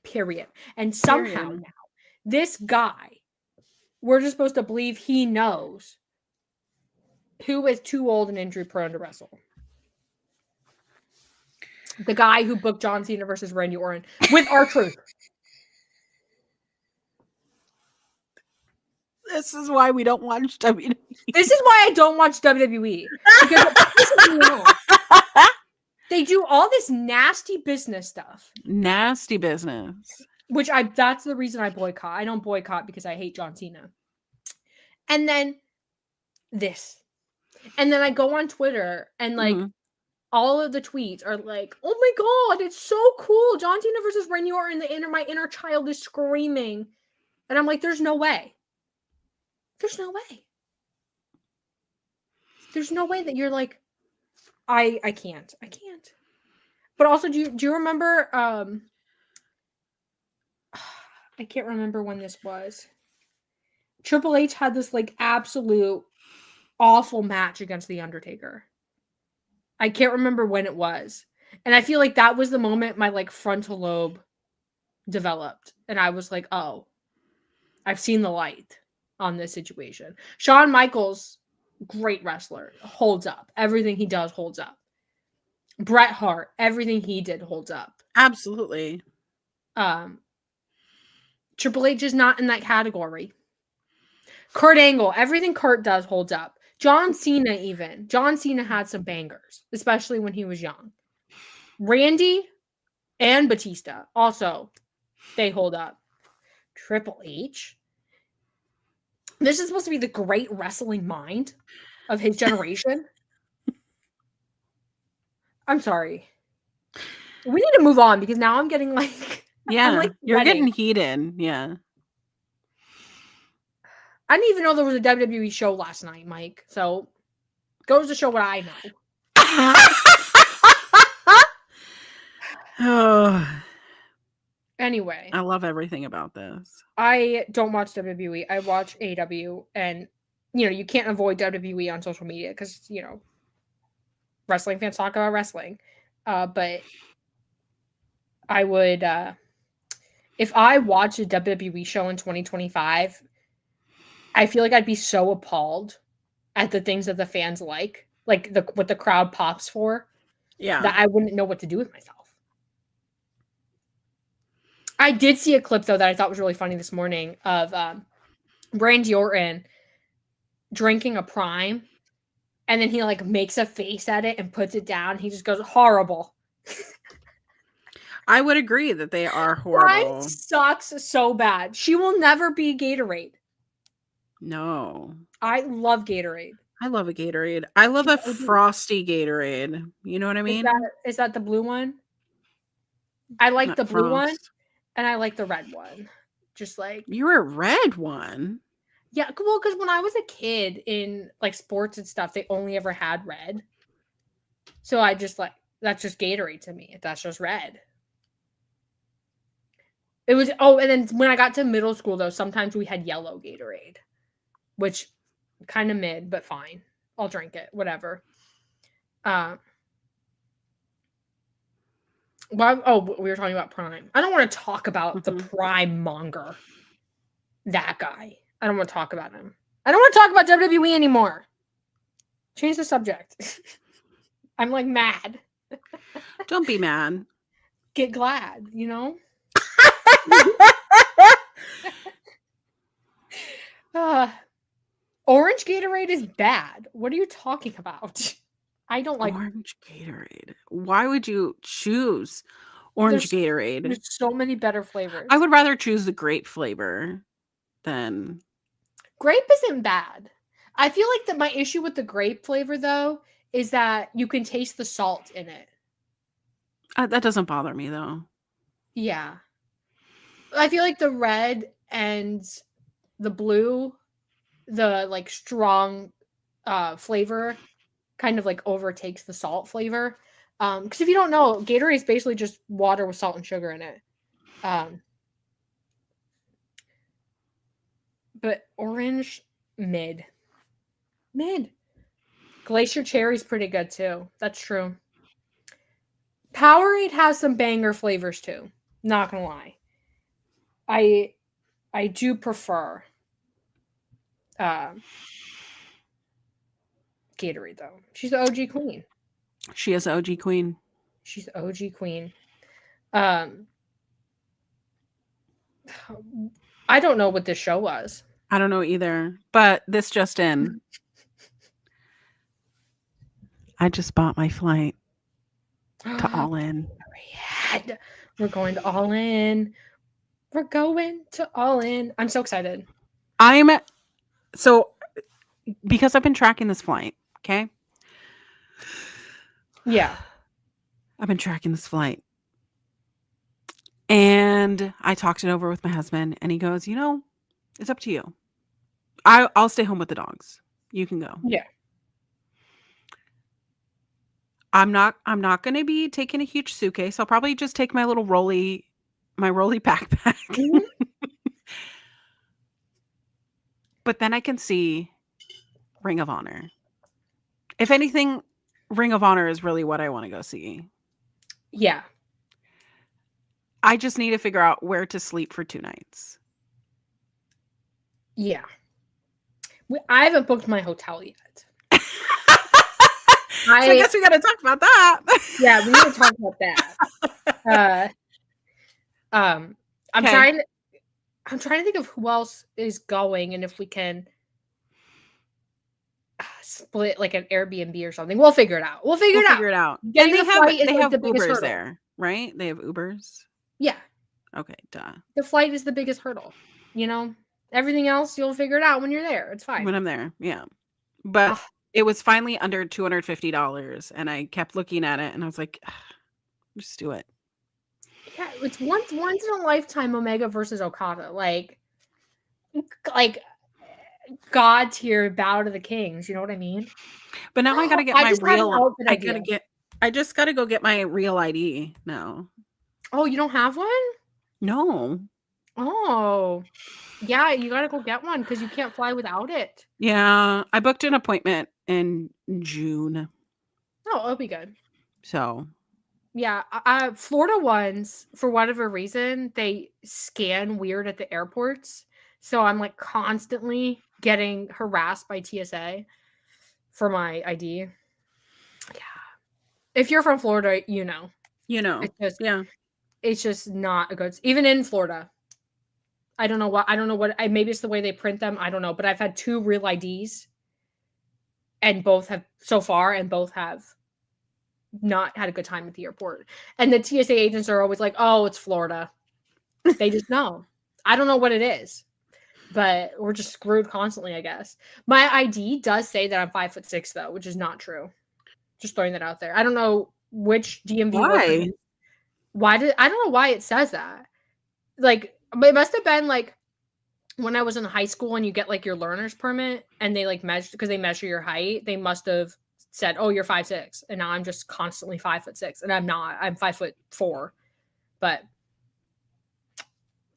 Period. And somehow now, this guy, we're just supposed to believe he knows who is too old and injury prone to wrestle. The guy who booked John Cena versus Randy Orton with R-Truth. This is why we don't watch WWE. This is why I don't watch WWE. Because it pisses me off. They do all this nasty business stuff. Nasty business. Which that's the reason I boycott. I don't boycott because I hate John Cena. And then this. And then I go on Twitter and like all of the tweets are like, oh my God, it's so cool. John Cena versus Randy Orton. My inner child is screaming. And I'm like, there's no way. There's no way. There's no way that you're like, I can't. I can't. But also, do you remember I can't remember when this was. Triple H had this like absolute awful match against The Undertaker. I can't remember when it was. And I feel like that was the moment my like frontal lobe developed. And I was like, oh, I've seen the light on this situation. Shawn Michaels, great wrestler, holds up. Everything he does holds up. Bret Hart, everything he did holds up. Absolutely. Triple H is not in that category. Kurt Angle, everything Kurt does holds up. John Cena even. John Cena had some bangers, especially when he was young. Randy and Batista, also, they hold up. Triple H. This is supposed to be the great wrestling mind of his generation. I'm sorry. We need to move on because now I'm getting like... Yeah, like you're getting heated. Yeah. I didn't even know there was a WWE show last night, Mike. So, goes to show what I know. Oh. Anyway. I love everything about this. I don't watch WWE. I watch AEW. And, you can't avoid WWE on social media because, wrestling fans talk about wrestling. But I would... if I watched a WWE show in 2025... I feel like I'd be so appalled at the things that the fans like what the crowd pops for, that I wouldn't know what to do with myself. I did see a clip, though, that I thought was really funny this morning of Randy Orton drinking a Prime, and then he, like, makes a face at it and puts it down. He just goes, horrible. I would agree that they are horrible. Prime sucks so bad. She will never be Gatorade. No. I love Gatorade. I love a Gatorade. I love a frosty Gatorade. You know what I mean? Is that the blue one? I like the blue one, and I like the red one. Just like... You're a red one? Yeah, well, because when I was a kid in like sports and stuff, they only ever had red. So I just like... That's just Gatorade to me. That's just red. It was... Oh, and then when I got to middle school, though, sometimes we had yellow Gatorade. Which, kind of mid, but fine. I'll drink it. Whatever. Why? Oh, we were talking about Prime. I don't want to talk about the Mhm. Prime monger. That guy. I don't want to talk about him. I don't want to talk about WWE anymore. Change the subject. I'm like mad. Don't be mad. Get glad, you know? Orange Gatorade is bad. What are you talking about? I don't like Orange Gatorade. Why would you choose orange Gatorade? There's so many better flavors. I would rather choose the grape flavor than grape isn't bad. I feel like that my issue with the grape flavor though is that you can taste the salt in it. that doesn't bother me though. Yeah. I feel like the red and the blue, the like strong flavor kind of like overtakes the salt flavor. Because if you don't know, Gatorade is basically just water with salt and sugar in it. But orange, mid. Glacier Cherry's pretty good too. That's true. Powerade has some banger flavors too. Not gonna lie. I do prefer Gatorade though. She's the OG queen. She is the OG queen. She's the OG queen. I don't know what this show was. I don't know either, but this just in. I just bought my flight to All In. We're going to All In. We're going to All In. I'm so excited. Because I've been tracking this flight, okay? Yeah. I've been tracking this flight. And I talked it over with my husband, and he goes, it's up to you. I'll stay home with the dogs. You can go. Yeah. I'm not going to be taking a huge suitcase. I'll probably just take my little rolly backpack. Mm-hmm. But then I can see Ring of Honor. If anything, Ring of Honor is really what I want to go see. Yeah. I just need to figure out where to sleep for 2 nights. Yeah. I haven't booked my hotel yet. So I guess we got to talk about that. Yeah, we need to talk about that. I'm trying to think of who else is going and if we can split like an Airbnb or something. We'll figure it out. We'll figure it out. And they have Ubers there, right? They have Ubers. Yeah. Okay, duh. The flight is the biggest hurdle. Everything else you'll figure it out when you're there. It's fine. When I'm there, yeah. But it was finally under $250, and I kept looking at it, and I was like, just do it. Yeah, it's once in a lifetime Omega versus Okada, like God tier battle to the kings. You know what I mean? But now I gotta get my real. I just gotta go get my real ID now. Oh, you don't have one? No. Oh, yeah, you gotta go get one because you can't fly without it. Yeah, I booked an appointment in June. Oh, it'll be good. So, yeah, Florida ones, for whatever reason, they scan weird at the airports. So I'm like constantly getting harassed by TSA for my ID. Yeah. If you're from Florida, you know. It's just not a good, even in Florida. I don't know what, maybe it's the way they print them. I don't know, but I've had 2 real IDs and both have not had a good time at the airport. And the TSA agents are always like, oh, it's Florida. They just know. I don't know what it is, but we're just screwed constantly, I guess. My ID does say that I'm 5'6" though, which is not true. Just throwing that out there. I don't know which DMV. I don't know why it says that. Like, it must have been like when I was in high school and you get like your learner's permit and they like measure, because they measure your height, they must have said, oh, you're 5'6", and now I'm just constantly 5'6", and I'm not. I'm 5'4", but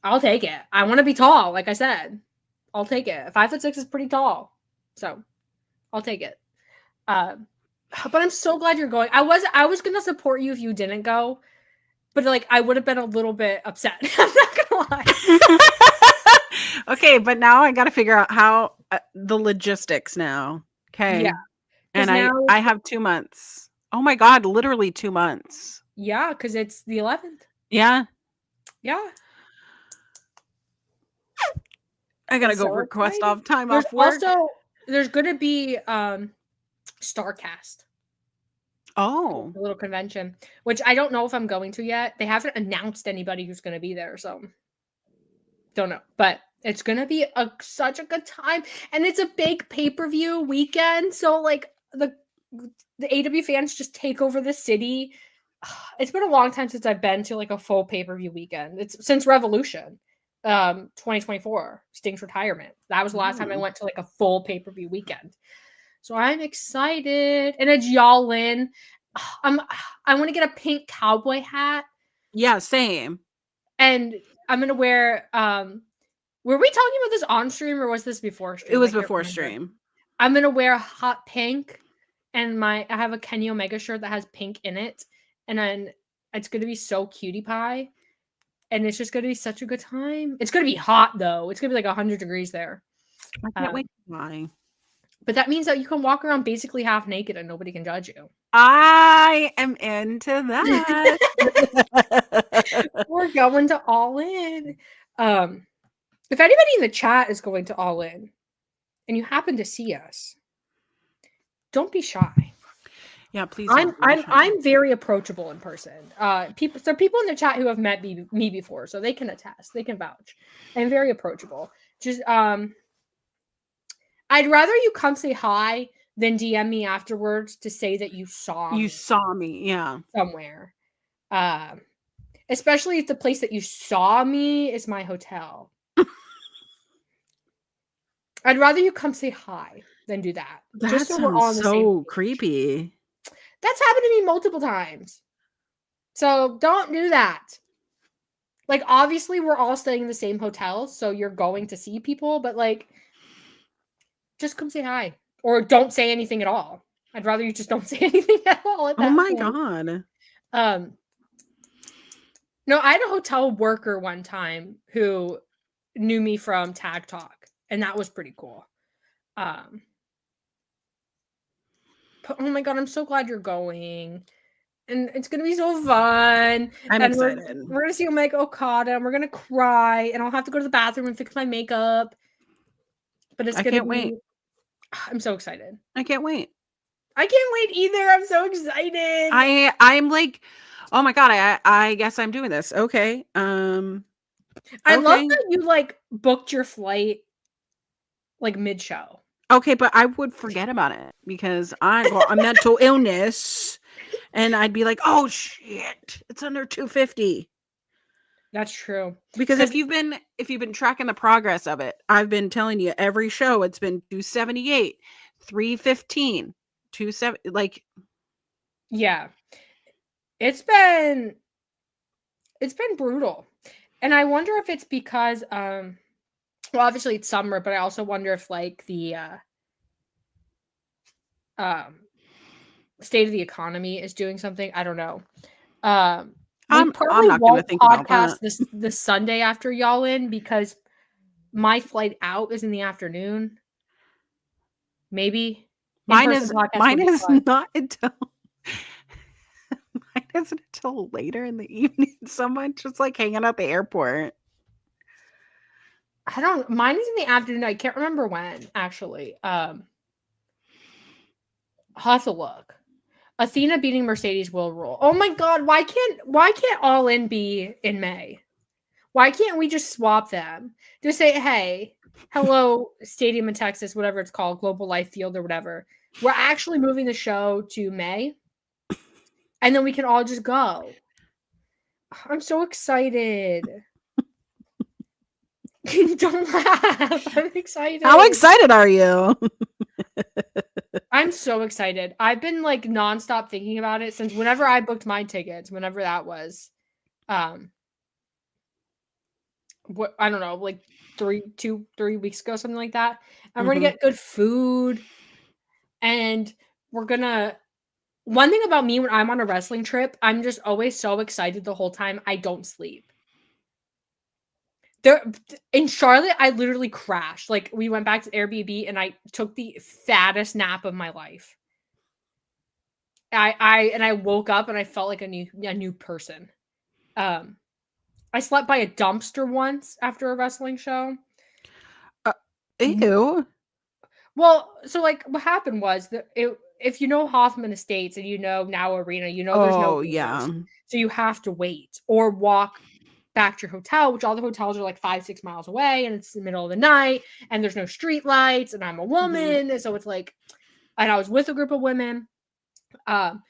I'll take it. I want to be tall, like I said. I'll take it. 5'6" is pretty tall, so I'll take it. But I'm so glad you're going. I was gonna support you if you didn't go. but like I would have been a little bit upset. I'm not gonna lie. Okay, but now I got to figure out how the logistics now. Okay. Yeah. And Now I have 2 months. Oh my God, literally 2 months. yeah, because it's the 11th. Yeah. Yeah. I gotta It's go so request exciting. off time off work. There's gonna be Starcast. Oh. A little convention, which I don't know if I'm going to yet. They haven't announced anybody who's gonna be there, so don't know. But it's gonna be such a good time. And it's a big pay-per-view weekend. So like the AEW fans just take over the city. It's been a long time since I've been to like a full pay-per-view weekend. It's since Revolution, 2024, Sting's retirement. That was the last time I went to like a full pay-per-view weekend. So I'm excited. And it's y'all in. I want to get a pink cowboy hat. Yeah, same. And I'm gonna wear were we talking about this on stream or was this before stream? It was before stream. I'm gonna wear hot pink and I have a Kenny Omega shirt that has pink in it. And then it's gonna be so cutie pie. And it's just gonna be such a good time. It's gonna be hot though. It's gonna be like 100 degrees there. I can't wait. Why? But that means that you can walk around basically half naked and nobody can judge you. I am into that. We're going to All In. If anybody in the chat is going to All In and you happen to see us, don't be shy. Yeah, please. I'm very approachable in person. People in the chat who have met me before, so they can attest. They can vouch. I'm very approachable. Just I'd rather you come say hi than DM me afterwards to say that you saw me. Yeah. Somewhere. Especially if the place that you saw me is my hotel. I'd rather you come say hi than do that. That just so we're all on the same creepy. That's happened to me multiple times. So don't do that. Like, obviously, we're all staying in the same hotel, so you're going to see people, but like, just come say hi. Or don't say anything at all. I'd rather you just don't say anything at all. At that point. God. No, I had a hotel worker one time who knew me from Tag Talk, and that was pretty cool. But oh my God, I'm so glad you're going. And it's going to be so fun. I'm excited. We're going to see Omega Okada, and we're going to cry, and I'll have to go to the bathroom and fix my makeup. But it's going to be... I can't wait. I'm so excited. I can't wait. I can't wait either. I'm so excited. I'm like, oh my God, I guess I'm doing this. Okay. I love that you like booked your flight like mid-show. Okay, but I would forget about it because I got a mental illness and I'd be like, oh shit, it's under 250. That's true. Because if you've been tracking the progress of it, I've been telling you every show it's been 278, 315, 270, like yeah. It's been brutal. And I wonder if it's because well, obviously it's summer, but I also wonder if like the state of the economy is doing something. I don't know. I'm not going to think about that. This Sunday after y'all in because my flight out is in the afternoon. Maybe mine is not until mine isn't until later in the evening. Someone just like hanging out the airport. Mine is in the afternoon. I can't remember when actually. I'll have to look. Athena beating Mercedes will rule. Oh my God, why can't All In be in May? Why can't we just swap them? Just say, hey, hello, Stadium in Texas, whatever it's called, Global Life Field or whatever. We're actually moving the show to May. And then we can all just go. I'm so excited. Don't laugh. I'm excited. How excited are you? I'm so excited. I've been like nonstop thinking about it since whenever I booked my tickets, whenever that was. What I don't know, like 3 weeks ago, something like that. And we're gonna get good food, and we're gonna one thing about me when I'm on a wrestling trip, I'm just always so excited the whole time. I don't sleep. There in Charlotte, I literally crashed. Like, we went back to Airbnb and I took the fattest nap of my life. I woke up and I felt like a new person. I slept by a dumpster once after a wrestling show. Ew. Well, so like what happened was that if you know Hoffman Estates and you know Now Arena, you know there's no yeah. so you have to wait or walk back to your hotel, which all the hotels are like 5-6 miles away, and it's the middle of the night, and there's no street lights, and I'm a woman, and so it's like, and I was with a group of women, and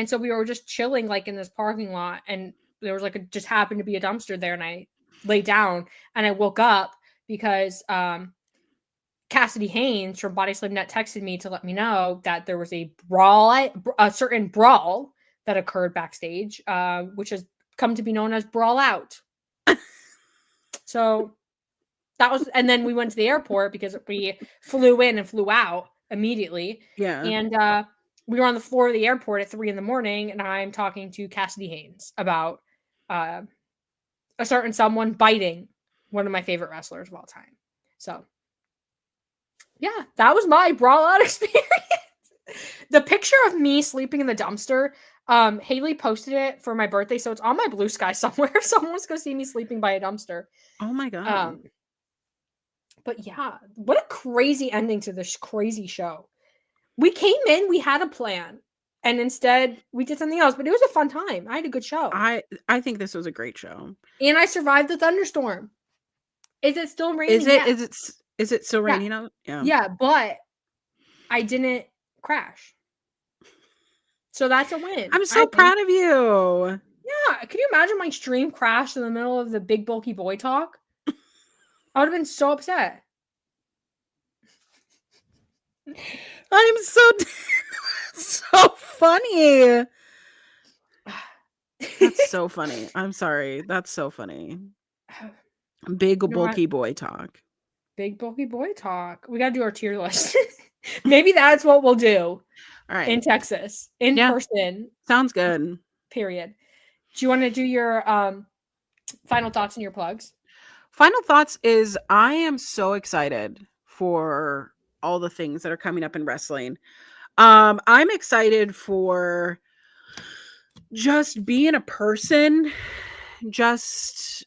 so we were just chilling like in this parking lot, and there was like just happened to be a dumpster there, and I laid down, and I woke up because Cassidy Haynes from Body Slam Net texted me to let me know that there was a certain brawl that occurred backstage, which has come to be known as Brawl Out. So that was, and then we went to the airport because we flew in and flew out immediately. Yeah. And we were on the floor of the airport at 3 a.m, and I'm talking to Cassidy Haynes about a certain someone biting one of my favorite wrestlers of all time. So yeah, that was my Brawl Out experience. The picture of me sleeping in the dumpster, Haley posted it for my birthday, so it's on my Blue Sky somewhere if someone wants to go see me sleeping by a dumpster. Oh my god. But yeah, what a crazy ending to this crazy show. We came in, we had a plan, and instead we did something else, but it was a fun time. I had a good show. I think this was a great show. And I survived the thunderstorm. Is it still raining? Is it still raining out? Yeah. Yeah, but I didn't crash. So that's a win. I'm so proud of you. Yeah. Can you imagine my stream crashed in the middle of the big bulky boy talk? I would have been so upset. I'm so funny. That's so funny. I'm sorry. That's so funny. Big bulky boy talk. Big bulky boy talk. We gotta do our tier list. Maybe that's what we'll do. All right. In Texas. In person. Sounds good. Period. Do you want to do your final thoughts and your plugs? Final thoughts is I am so excited for all the things that are coming up in wrestling. I'm excited for just being a person, just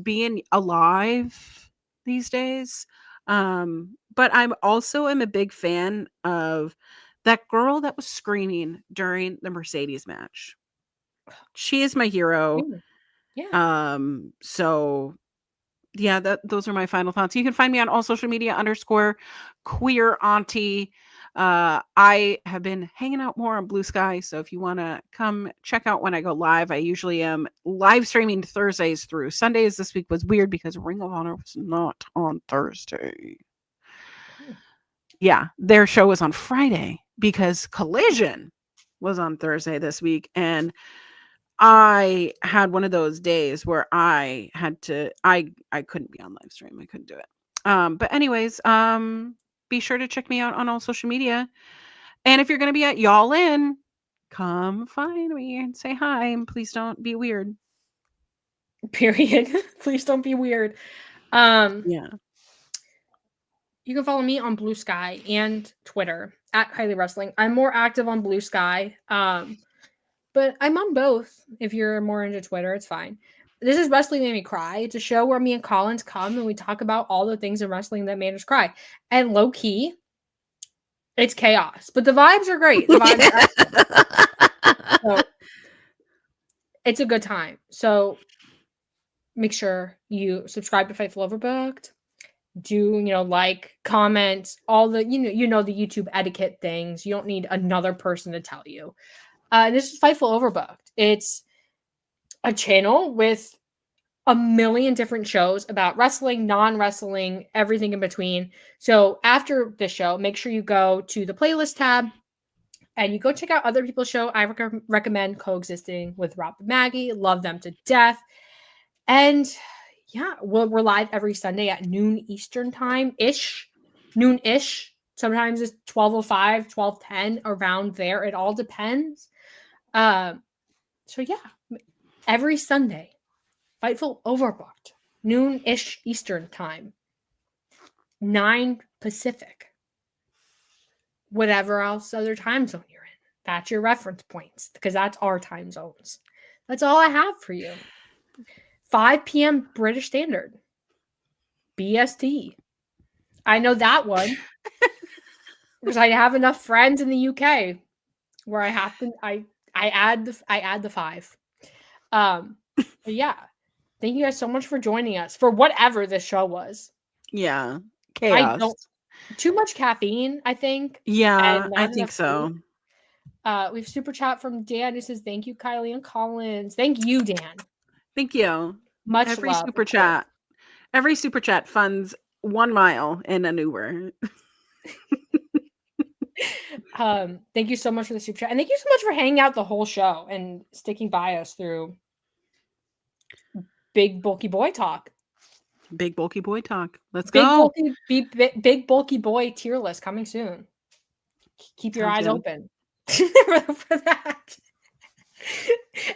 being alive these days. But I'm also am a big fan of that girl that was screaming during the Mercedes match. She is my hero. Yeah. So yeah, those are my final thoughts. You can find me on all social media _queer auntie. I have been hanging out more on Blue Sky, so if you want to come check out when I go live, I usually am live streaming Thursdays through Sundays. This week was weird because Ring of Honor was not on Thursday. Yeah, their show was on Friday because Collision was on Thursday this week, and I had one of those days where I had to I couldn't be on live stream. I couldn't do it. But anyways, be sure to check me out on all social media. And if you're going to be at Y'all In, come find me and say hi, and please don't be weird. Period. Please don't be weird. Yeah. You can follow me on Blue Sky and Twitter at Kiley Wrestling. I'm more active on Blue Sky. But I'm on both. If you're more into Twitter, it's fine. This is Wrestling Made Me Cry. It's a show where me and Collins come and we talk about all the things in wrestling that made us cry. And low key, it's chaos. But the vibes are great. The vibes are so, it's a good time. So make sure you subscribe to Fightful Overbooked. Do, like, comment, all the, the YouTube etiquette things. You don't need another person to tell you. This is Fightful Overbooked. It's a channel with a million different shows about wrestling, non-wrestling, everything in between. So after the show, make sure you go to the playlist tab and you go check out other people's show. I recommend Coexisting with Rob and Maggie. Love them to death. And yeah, we're live every Sunday at noon Eastern time-ish. Noon-ish. Sometimes it's 12:05, 12:10, around there. It all depends. So yeah, every Sunday, Fightful Overbooked, noon-ish Eastern time, 9 Pacific, whatever else other time zone you're in. That's your reference points, because that's our time zones. That's all I have for you. 5 p.m. British Standard, BST. I know that one because I have enough friends in the UK where I have to. I add the 5. But yeah, thank you guys so much for joining us for whatever this show was. Yeah, chaos. Too much caffeine, I think. Yeah, I think so. We have super chat from Dan who says, "Thank you, Kiley and Collins." Thank you, Dan. Thank you. Much every love. Every super chat funds 1 mile in an Uber. Thank you so much for the super chat, and thank you so much for hanging out the whole show and sticking by us through big bulky boy talk. Big bulky boy talk. Let's go. Big bulky boy tier list coming soon. Keep your eyes open for that.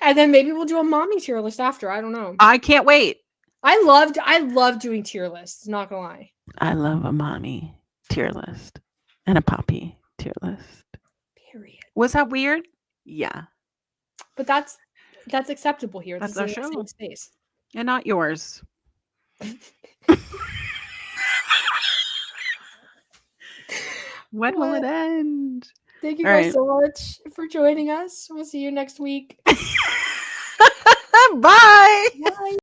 And then maybe we'll do a mommy tier list after. I don't know. I can't wait. I love doing tier lists. Not gonna lie. I love a mommy tier list and a poppy tier list. Period. Was that weird? Yeah. But that's acceptable here. That's our show. Safe space. And not yours. When will it end? Thank you guys so much for joining us. We'll see you next week. Bye. Bye.